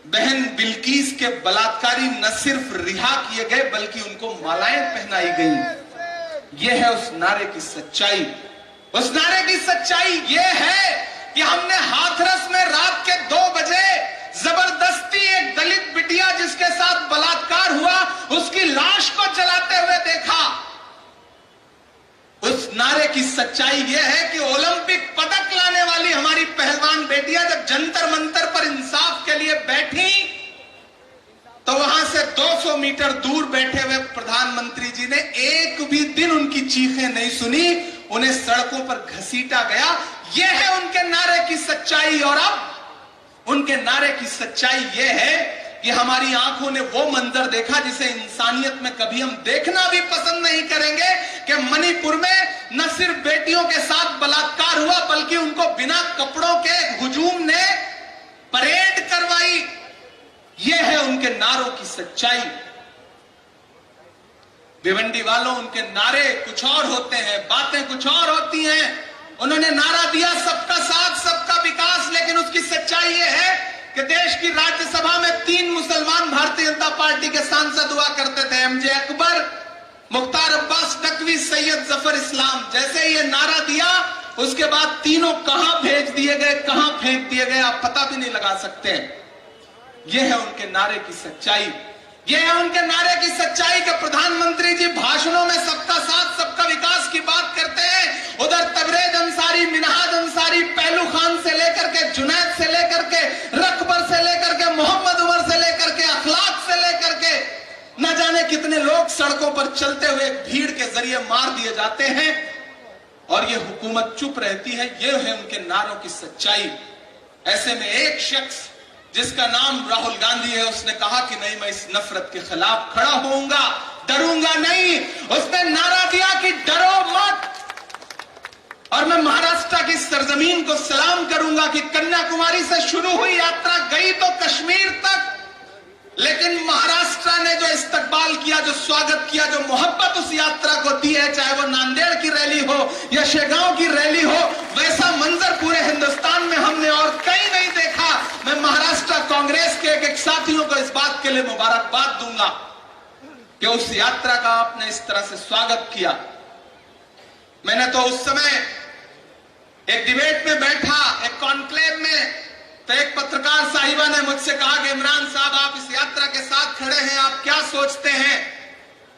बहन बिल्किस के बलात्कारी न सिर्फ रिहा किए गए बल्कि उनको मालाएं पहनाई गई। यह है उस नारे की सच्चाई। उस नारे की सच्चाई यह है कि हमने हाथरस में रात के 2 बजे जबरदस्ती एक दलित बिटिया जिसके साथ बलात्कार हुआ, उसकी लाश को जलाते हुए देखा। उस नारे की सच्चाई यह है कि ओलंपिक पदक लाने वाली हमारी पहलवान बेटियां जब जंतर मंतर पर इंसाफ के लिए बैठी तो वहां से 200 मीटर दूर बैठे हुए प्रधानमंत्री जी ने एक भी दिन उनकी चीखें नहीं सुनी, उन्हें सड़कों पर घसीटा गया। यह है उनके नारे की सच्चाई। और अब उनके नारे की सच्चाई यह है कि हमारी आंखों ने वो मंजर देखा जिसे इंसानियत में कभी हम देखना भी पसंद नहीं करेंगे कि मणिपुर में न सिर्फ बेटियों के साथ बलात्कार हुआ बल्कि उनको बिना कपड़ों के हुजूम ने परेड करवाई। यह है उनके नारों की सच्चाई। भिवंडी वालों, उनके नारे कुछ और होते हैं, बातें कुछ और होती हैं। उन्होंने नारा दिया सबका साथ सबका विकास, लेकिन उसकी सच्चाई यह है कि देश की राज्यसभा में 3 मुसलमान भारतीय जनता पार्टी के सांसद हुआ करते थे, एमजे अकबर, मुख्तार अब्बास नकवी, सैयद जफर इस्लाम। जैसे ये नारा दिया उसके बाद तीनों कहां भेज दिए गए, कहां फेंक दिए गए, आप पता भी नहीं लगा सकते। यह है उनके नारे की सच्चाई। यह है उनके नारे की सच्चाई कि प्रधानमंत्री जी भाषणों में सबका साथ सबका विकास की बात करते हैं, उधर तबरेज अंसारी, मिनहाज अंसारी, पहलू खान से लेकर के, जुनैद से लेकर के, रकबर से लेकर के, मोहम्मद उमर से लेकर के, अखलाक से लेकर के, न जाने कितने लोग सड़कों पर चलते हुए भीड़ के जरिए मार दिए जाते हैं और ये हुकूमत चुप रहती है। यह है उनके नारों की सच्चाई। ऐसे में एक शख्स जिसका नाम राहुल गांधी है, उसने कहा कि नहीं, मैं इस नफरत के खिलाफ खड़ा होऊंगा, डरूंगा नहीं। उसने नारा दिया कि डरो मत। और मैं महाराष्ट्र की सरजमीन को सलाम करूंगा कि कन्याकुमारी से शुरू हुई यात्रा गई तो कश्मीर तक, लेकिन महाराष्ट्र ने जो इस्तकबाल किया, जो स्वागत किया, जो मोहब्बत उस यात्रा को दी है, चाहे वो नांदेड़ की रैली हो या शेगांव की रैली हो, वैसा मंजर पूरे हिंदुस्तान में हमने और कहीं नहीं देखा। मैं महाराष्ट्र कांग्रेस के एक साथियों को इस बात के लिए मुबारकबाद दूंगा कि उस यात्रा का आपने इस तरह से स्वागत किया। मैंने तो उस समय एक डिबेट में बैठा, एक कॉन्क्लेव में, तो एक पत्रकार साहिबा ने मुझसे कहा कि इमरान साहब आप इस यात्रा के साथ खड़े हैं, आप क्या सोचते हैं?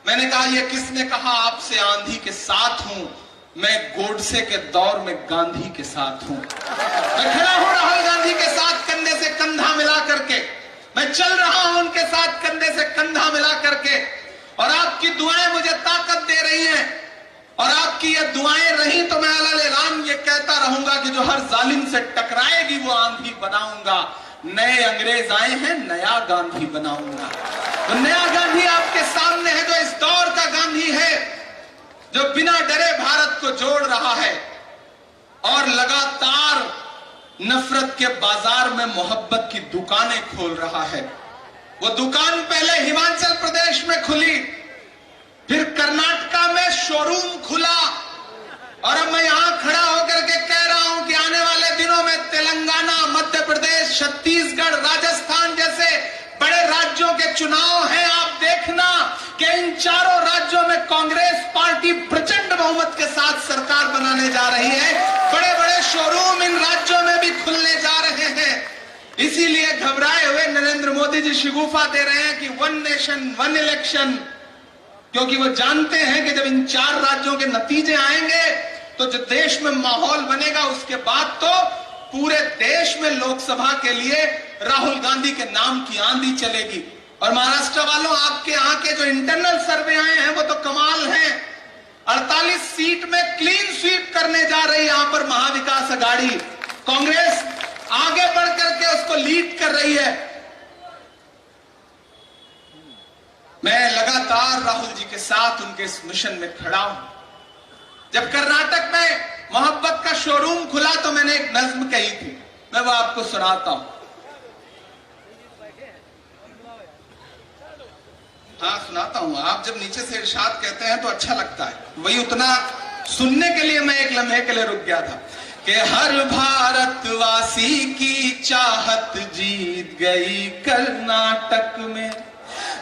मैंने कहा ये किसने कहा आपसे आंधी के साथ हूं? मैं गोडसे के दौर में गांधी के साथ हूं। मैं खड़ा हूं राहुल गांधी के साथ कंधे से कंधा मिला करके, मैं चल रहा हूं उनके साथ कंधे से कंधा मिला करके, और आपकी दुआएं मुझे ताकत दे रही हैं। और आपकी ये दुआएं रही तो मैं अल-ऐलान ये कहता रहूंगा कि जो हर जालिम से टकराएगी वो आंधी बनाऊंगा। नए अंग्रेज आए हैं, नया गांधी बनाऊंगा। तो नया गांधी आपके सामने है, जो इस दौर का गांधी है, जो बिना डरे भारत को जोड़ रहा है और लगातार नफरत के बाजार में मोहब्बत की दुकानें खोल रहा है। वो दुकान पहले हिमाचल प्रदेश में खुली, फिर कर्नाटका में शोरूम खुला, और अब मैं यहां खड़ा होकर के कह रहा हूं कि आने वाले दिनों में तेलंगाना, मध्य प्रदेश, छत्तीसगढ़, राजस्थान जैसे बड़े राज्यों के चुनाव हैं। आप देखना कि इन चारों राज्यों में कांग्रेस पार्टी प्रचंड बहुमत के साथ सरकार बनाने जा रही है। बड़े बड़े शोरूम इन राज्यों में भी खुलने जा रहे हैं। इसीलिए घबराए हुए नरेंद्र मोदी जी शिगुफा दे रहे हैं कि 1 नेशन 1 इलेक्शन, क्योंकि वो जानते हैं कि जब इन 4 राज्यों के नतीजे आएंगे तो जो देश में माहौल बनेगा, उसके बाद तो पूरे देश में लोकसभा के लिए राहुल गांधी के नाम की आंधी चलेगी। और महाराष्ट्र वालों, आपके यहाँ के जो इंटरनल सर्वे आए हैं वो तो कमाल हैं। 48 सीट में क्लीन स्वीप करने जा रही है यहां पर महाविकास अघाड़ी। कांग्रेस आगे बढ़ करके उसको लीड कर रही है। मैं लगातार राहुल जी के साथ उनके इस मिशन में खड़ा हूं। जब कर्नाटक में मोहब्बत का शोरूम खुला तो मैंने एक नज्म कही थी, मैं वो आपको सुनाता हूं। हाँ सुनाता हूं। आप जब नीचे से इरशाद कहते हैं तो अच्छा लगता है, वही उतना सुनने के लिए मैं एक लम्हे के लिए रुक गया था कि हर भारतवासी की चाहत जीत गई कर्नाटक में,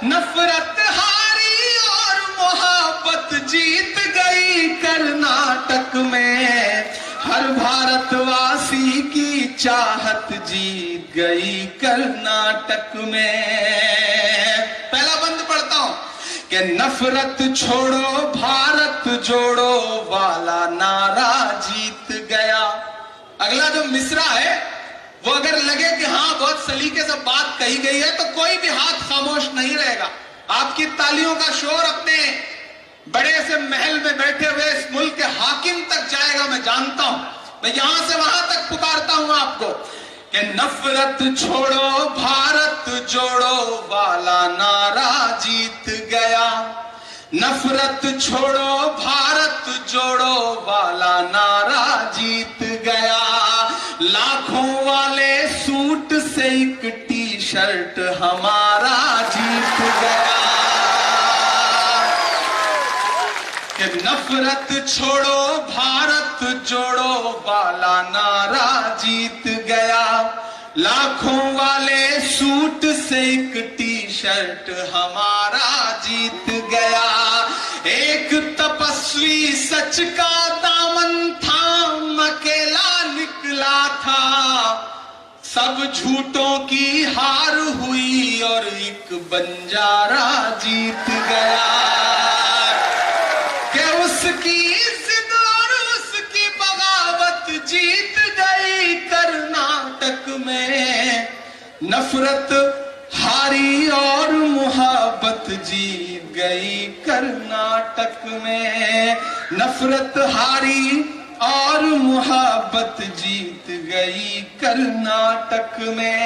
नफरत हारी और मोहब्बत जीत गई कर्नाटक में। हर भारतवासी की चाहत जीत गई कर्नाटक में। पहला बंद पढ़ता हूं कि नफरत छोड़ो भारत जोड़ो वाला नारा जीत गया। अगला जो मिसरा है वो अगर लगे कि हाँ बहुत सलीके से बात कही गई है तो कोई भी हाथ खामोश नहीं रहेगा। आपकी तालियों का शोर अपने बड़े से महल में बैठे हुए इस मुल्क के हाकिम तक जाएगा, मैं जानता हूं। मैं यहां से वहां तक पुकारता हूं आपको कि नफरत छोड़ो भारत जोड़ो वाला नारा जीत गया। नफरत छोड़ो भारत जोड़ो वाला नारा जीत गया। लाखों वाले सूट से एक टी शर्ट हमारा जीत गया। कि नफरत छोड़ो भारत जोड़ो वाला नारा जीत गया। लाखों वाले सूट से एक टी शर्ट हमारा जीत गया। एक तपस्वी सच का दामन थाम अकेला निकला था, सब झूठों की हार हुई और एक बंजारा जीत गया। कि उसकी जिद और उसकी बगावत जीत गई कर्नाटक में। नफरत हारी और मोहब्बत जीत गई कर्नाटक में। नफरत हारी और मोहब्बत जीत गई कर्नाटक में।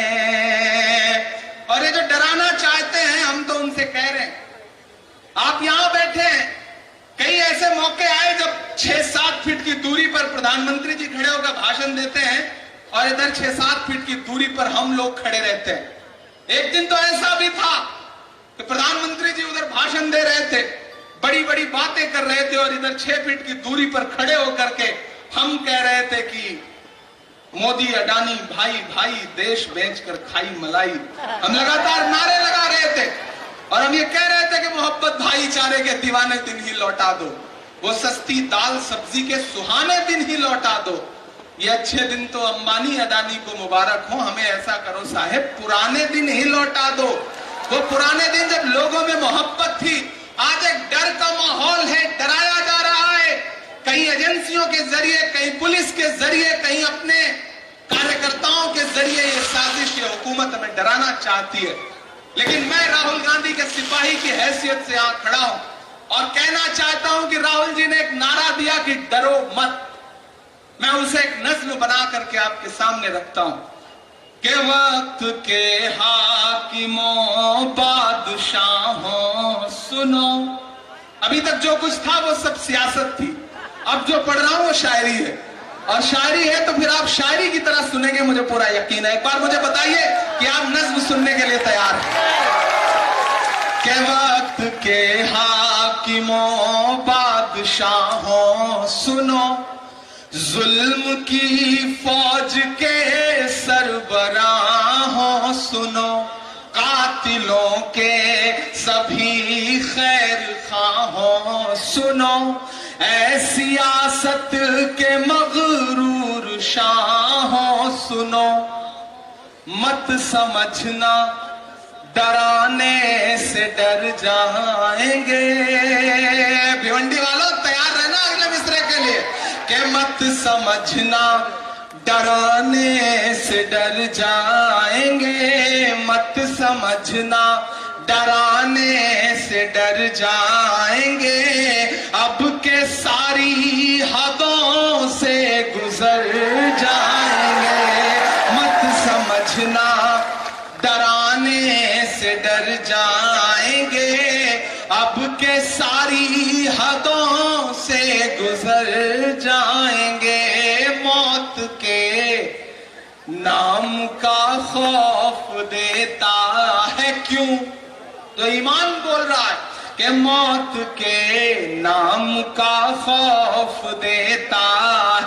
और ये जो डराना चाहते हैं हम तो उनसे कह रहे हैं, आप यहां बैठे हैं, कई ऐसे मौके आए जब 6-7 फीट की दूरी पर प्रधानमंत्री जी खड़े होकर भाषण देते हैं और इधर 6-7 फीट की दूरी पर हम लोग खड़े रहते हैं। एक दिन तो ऐसा भी था कि प्रधानमंत्री जी उधर भाषण दे रहे थे, बड़ी बड़ी बातें कर रहे थे और इधर 6 फीट की दूरी पर खड़े होकर के हम कह रहे थे कि मोदी अडानी भाई भाई देश बेचकर खाई मलाई। हम लगातार नारे लगा रहे थे और हम ये कह रहे थे कि मोहब्बत भाईचारे के दीवाने दिन ही लौटा दो, वो सस्ती दाल सब्जी के सुहाने दिन ही लौटा दो। ये अच्छे दिन तो अंबानी अडानी को मुबारक हो, हमें ऐसा करो साहेब पुराने दिन ही लौटा दो। वो पुराने दिन जब लोगों में मोहब्बत थी। आज एक डर का माहौल है, डराया जा रहा है, कहीं एजेंसियों के जरिए, कहीं पुलिस के जरिए, कहीं अपने कार्यकर्ताओं के जरिए ये साजिश ये हुकूमत हमें डराना चाहती है। लेकिन मैं राहुल गांधी के सिपाही की हैसियत से यहां खड़ा हूं और कहना चाहता हूं कि राहुल जी ने एक नारा दिया कि डरो मत। मैं उसे एक नस्ल बना करके आपके सामने रखता हूं कि वक्त के हाकिमों बादशाहों सुनो। अभी तक जो कुछ था वो सब सियासत थी, अब जो पढ़ रहा हूं वो शायरी है, और शायरी है तो फिर आप शायरी की तरह सुनेंगे, मुझे पूरा यकीन है। एक बार मुझे बताइए कि आप नज्म सुनने के लिए तैयार हैं? के वक्त के हाकिमों बादशाहों सुनो, जुल्म की फौज के सरबराहों सुनो, कातिलों के सभी खैर खाहों सुनो, ऐ सियासत के मगरूर शाहों सुनो, मत समझना डराने से डर जाएंगे। भिवंडी वालों तैयार रहना अगले मिसरे के लिए कि मत समझना डराने से डर जाएंगे, मत समझना डराने से डर जाएंगे, अब के सारी हदों से गुजर जाएंगे। मत समझना डराने से डर जाएंगे, अब के सारी हदों से गुजर जाएंगे। मौत के नाम का खौफ देता है क्यों? तो ईमान बोल रहा है कि मौत के नाम का खौफ देता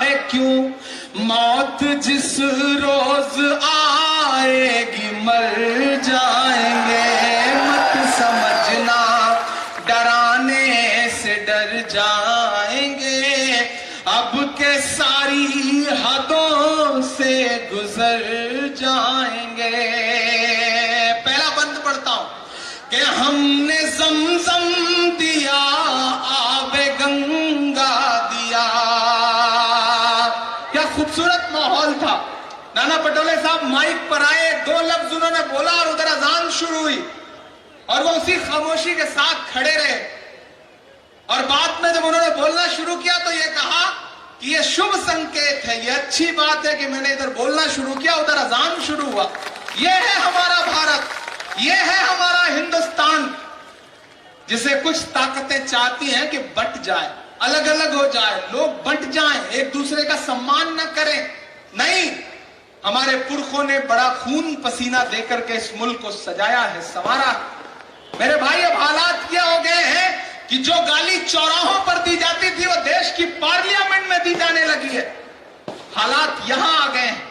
है क्यों? मौत जिस रोज आएगी मर जाएंगे। मत समझना डराने से डर जाएंगे, अब के सारी हदों से गुजर जाएंगे। पहला बंद पढ़ता हूं कि हमने ज़मज़म दिया, आबे गंगा दिया। क्या खूबसूरत माहौल था। नाना पटोले साहब माइक पर आए, 2 लफ्ज उन्होंने बोला और उधर अजान शुरू हुई और वो उसी खामोशी के साथ खड़े रहे। और बाद में जब उन्होंने बोलना शुरू किया तो ये कहा कि ये शुभ संकेत है, ये अच्छी बात है कि मैंने इधर बोलना शुरू किया, उधर अजान शुरू हुआ। ये है हमारा भारत, ये है हमारा हिंदुस्तान, जिसे कुछ ताकतें चाहती हैं कि बंट जाए, अलग अलग हो जाए, लोग बंट जाएं, एक दूसरे का सम्मान न करें। नहीं, हमारे पुरखों ने बड़ा खून पसीना देकर के इस मुल्क को सजाया है, संवारा। मेरे भाई अब हालात क्या हो गए हैं कि जो गाली चौराहों पर दी जाती थी वो देश की पार्लियामेंट में दी जाने लगी है। हालात यहां आ गए हैं,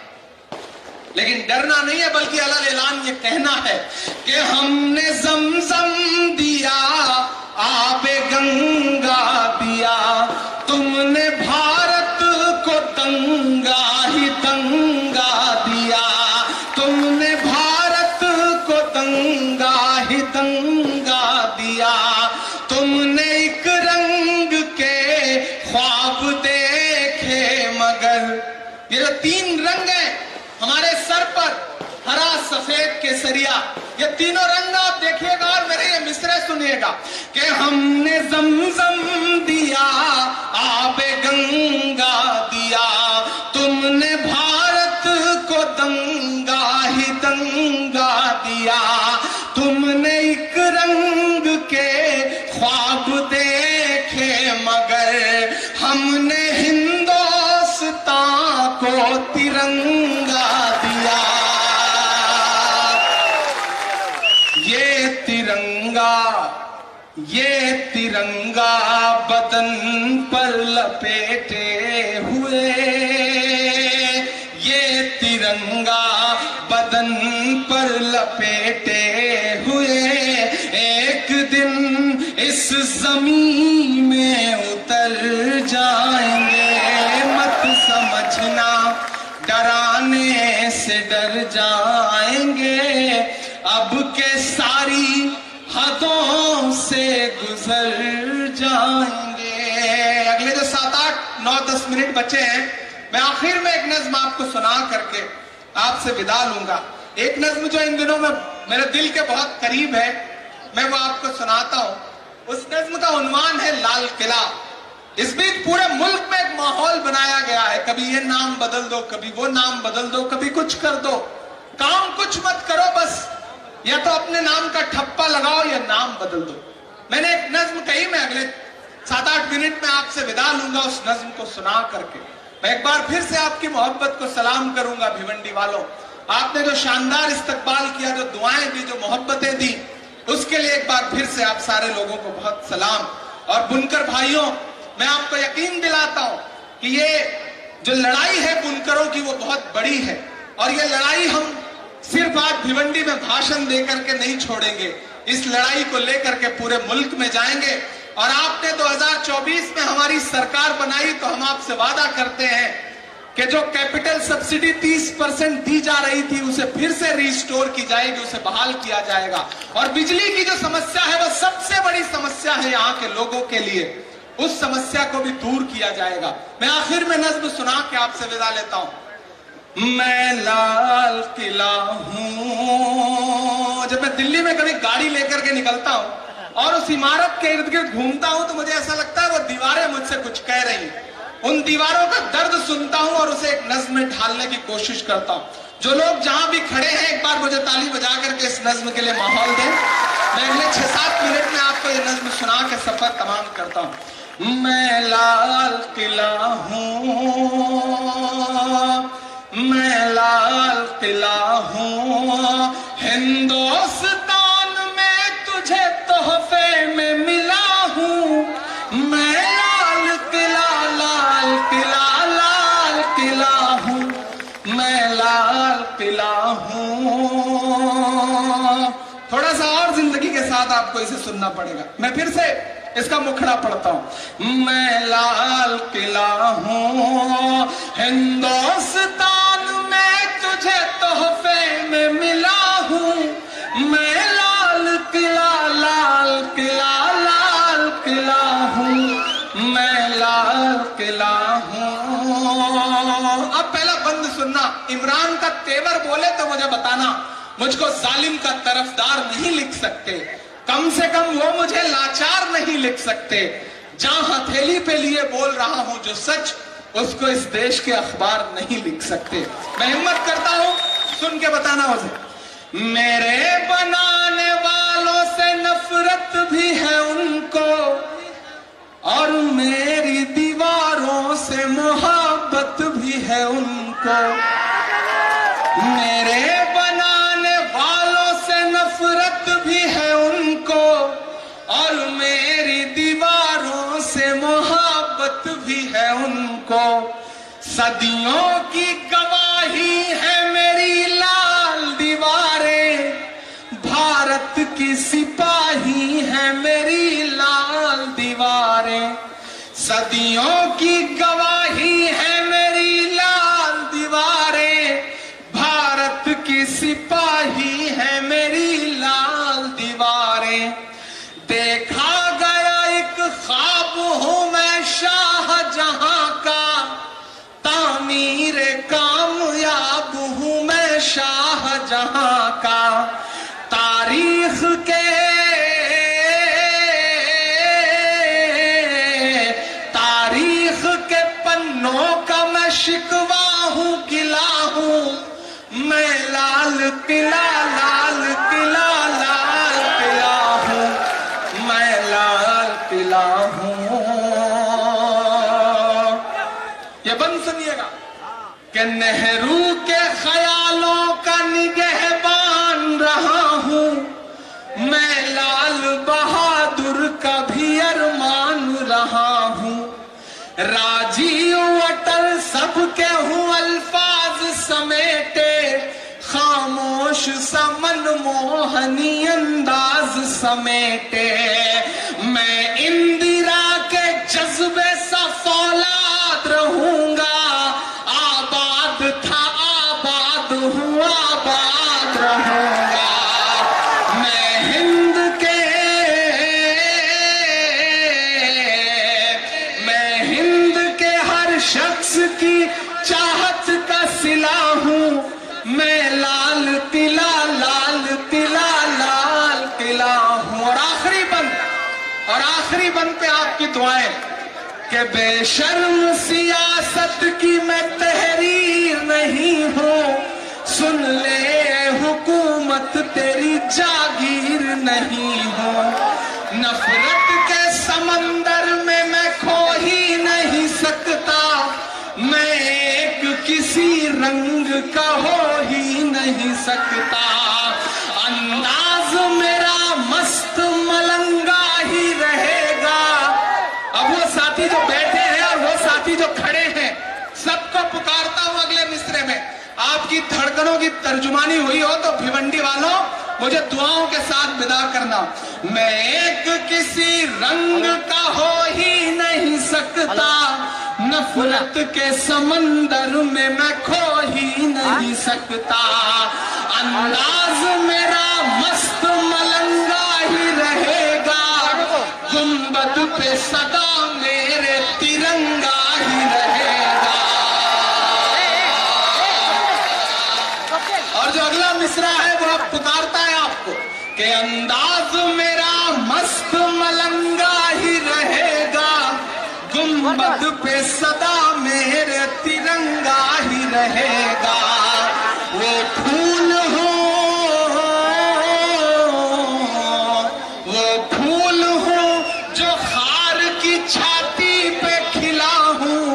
लेकिन डरना नहीं है बल्कि अलग ऐलान ये कहना है कि हमने ज़मज़म दिया, आबे गंगा दिया, तुमने भारत को दंगा ही दंगा दिया, तुमने भारत को दंगा ही दंगा दिया, तुमने एक रंग के ख्वाब देखे मगर। ये जो 3 रंग हैं हमारे सर पर, हरा सफेद केसरिया, ये तीनों रंग आप देखिएगा और मेरे ये मिसरे सुनिएगा कि हमने ज़मज़म दिया, आबे गंगा दिया, तुमने भारत को दंगा ही दंगा दिया, तुमने एक रंग के ख्वाब देखे मगर हमने हिंदुस्तान को तिरंगा दिया। ये तिरंगा बदन पर लपेटे हुए, ये तिरंगा बदन पर लपेटे हुए एक दिन इस जमीन में उतर जाएंगे। मत समझना डराने से डर जाएंगे, अब के सारी हदों से गुजर जाएंगे। अगले जो 7, 8, 9, 10 मिनट बचे हैं, मैं आखिर में एक नज्म आपको सुना करके आपसे विदा लूंगा। एक नज्म जो इन दिनों में मेरे दिल के बहुत करीब है, मैं वो आपको सुनाता हूं। उस नज्म का उन्वान है लाल किला। इस बीच पूरे मुल्क में एक माहौल बनाया गया है, कभी ये नाम बदल दो, कभी वो नाम बदल दो, कभी कुछ कर दो, काम कुछ मत करो, बस या तो अपने नाम का ठप्पा लगाओ या नाम बदल दो। मैंने एक नज्म कही, मैं अगले 7, 8 मिनट में आपसे विदा लूंगा उस नज्म को सुना करके। मैं एक बार फिर से आपकी मोहब्बत को सलाम करूंगा भिवंडी वालों। आपने जो शानदार इस्तकबाल किया, जो दुआएं दी, जो मोहब्बतें दी, उसके लिए एक बार फिर से आप सारे लोगों को बहुत सलाम। और बुनकर भाइयों, मैं आपको यकीन दिलाता हूं कि ये जो लड़ाई है बुनकरों की, वो बहुत बड़ी है। और ये लड़ाई हम सिर्फ आज भिवंडी में भाषण देकर के नहीं छोड़ेंगे, इस लड़ाई को लेकर के पूरे मुल्क में जाएंगे। और आपने 2024 में हमारी सरकार बनाई तो हम आपसे वादा करते हैं कि जो कैपिटल सब्सिडी 30% दी जा रही थी, उसे फिर से रिस्टोर की जाएगी, उसे बहाल किया जाएगा। और बिजली की जो समस्या है, वो सबसे बड़ी समस्या है यहाँ के लोगों के लिए, उस समस्या को भी दूर किया जाएगा। मैं आखिर में नज्म सुना के आपसे विदा लेता हूं। मैं लाल किला हूं। जब मैं दिल्ली में कभी गाड़ी लेकर के निकलता हूं और उस इमारत के इर्द गिर्द घूमता हूं, तो मुझे ऐसा लगता है वो दीवारें मुझसे कुछ कह रही हैं। उन दीवारों का दर्द सुनता हूं और उसे एक नज्म में ढालने की कोशिश करता हूं। जो लोग जहां भी खड़े हैं, एक बार मुझे ताली बजा करके इस नज्म के लिए माहौल दें। मैं अगले 6-7 मिनट में आपको ये नज्म सुना के सफर तमाम करता हूं। मैं लाल किला हूं, मैं लाल किला हूं, हिंदुस्तान में तुझे तोहफे में मिला हूं। मैं लाल किला, लाल किला, लाल किला हूं, मैं लाल किला हूं। थोड़ा सा और जिंदगी के साथ आपको इसे सुनना पड़ेगा। मैं फिर से इसका मुखड़ा पढ़ता हूं। मैं लाल किला हूं, हिंदुस्तान में तुझे तोहफे में मिला हूं। मैं लाल किला, लाल किला, लाल किला हूं, मैं लाल किला हूं। अब पहला बंद सुनना। इमरान का तेवर बोले तो मुझे बताना, मुझको जालिम का तरफदार नहीं लिख सकते, कम से कम वो मुझे लाचार नहीं लिख सकते। जहां हथेली पे लिए बोल रहा हूं जो सच, उसको इस देश के अखबार नहीं लिख सकते। मैं हिम्मत करता हूं, सुन के बताना मुझे। मेरे बनाने वालों से नफरत भी है उनको, और मेरी दीवारों से मोहब्बत भी है उनको। मेरे बनाने वालों से नफरत भी है उनको, और मेरी दीवारों से मोहब्बत भी है उनको। सदियों की गवाही है मेरी लाल दीवारें, भारत की सिपाही है मेरी लाल दीवारें। सदियों की गवाही है मेरी लाल दीवारें, भारत की सिपाही है मेरी लाल दीवारें। देखा गया एक ख्वाब हूं मैं शाहजहां का, तामीर कामयाब हूं मैं शाहजहां का। तारीख के पन्नों का मैं शिकवा हूं, गिला हूं। मैं लाल किला, लाल किला, लाल किला हूं, मैं लाल किला हूं। ये बंद सुनिएगा कि नेहरू के ख्यालों का निगहबान रहा हूं। मैं लाल बहादुर राजीव अटल सबके हूँ अल्फाज समेटे, खामोश समन मोहनी अंदाज समेटे। मैं इंदिरा के जज्बे सा फौलाद रहूंगा, आबाद था आबाद हूँ आबाद रहूंगा। मैं हिंद के हर शख्स की चाहत का सिला हूँ, मैं लाल किला लाल किला लाल किला हूँ। और आखिरी बंद पे आपकी दुआएं कि बेशर्म सियासत की मैं तहरीर नहीं हूँ, सुन ले हुकूमत तेरी जागीर नहीं हूँ। नफरत के समंदर में मैं खो ही नहीं सकता, मैं एक किसी रंग का हो ही नहीं सकता। अंदाज मेरा मस्त मलंगा ही रहेगा। अब वो साथी जो बैठे हैं और वो साथी जो खड़े हैं, सबको पुकारता हूं अगले मिसरे में। आपकी धड़कनों की तर्जुमानी हुई हो तो भिवंडी वालों मुझे दुआओं के साथ विदा करना। मैं एक किसी रंग का हो ही नहीं सकता, नफरत के समंदर में मैं खो ही नहीं सकता। अंदाज मेरा मस्त मलंगा ही रहेगा, गुंबद पे सदा मेरे तिरंगा ही रहेगा। और जो अगला मिसरा है वो अब पुकारता है आपको कि अंदाज मेरा मस्त मलंगा ही रहेगा, गुंबद पे सदा मेरे तिरंगा ही रहेगा। वो फूल हो जो खार की छाती पे खिला हूँ,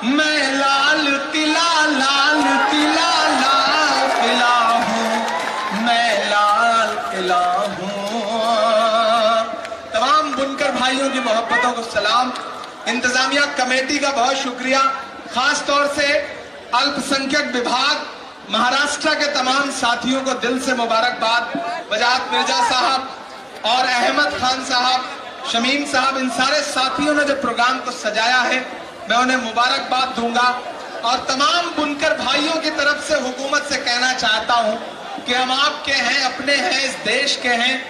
मैं लाल किला लाल किला लाल किला हूँ, मैं लाल किला हूँ। तमाम बुनकर भाइयों की मोहब्बतों को सलाम। इंतजामिया कमेटी का बहुत शुक्रिया, खास तौर से अल्पसंख्यक विभाग महाराष्ट्र के तमाम साथियों को दिल से मुबारकबाद। वजाहत मिर्जा साहब और अहमद खान साहब, शमीम साहब, इन सारे साथियों ने जो प्रोग्राम को सजाया है, मैं उन्हें मुबारकबाद दूंगा। और तमाम बुनकर भाइयों की तरफ से हुकूमत से कहना चाहता हूं कि हम आपके हैं, अपने हैं, इस देश के हैं,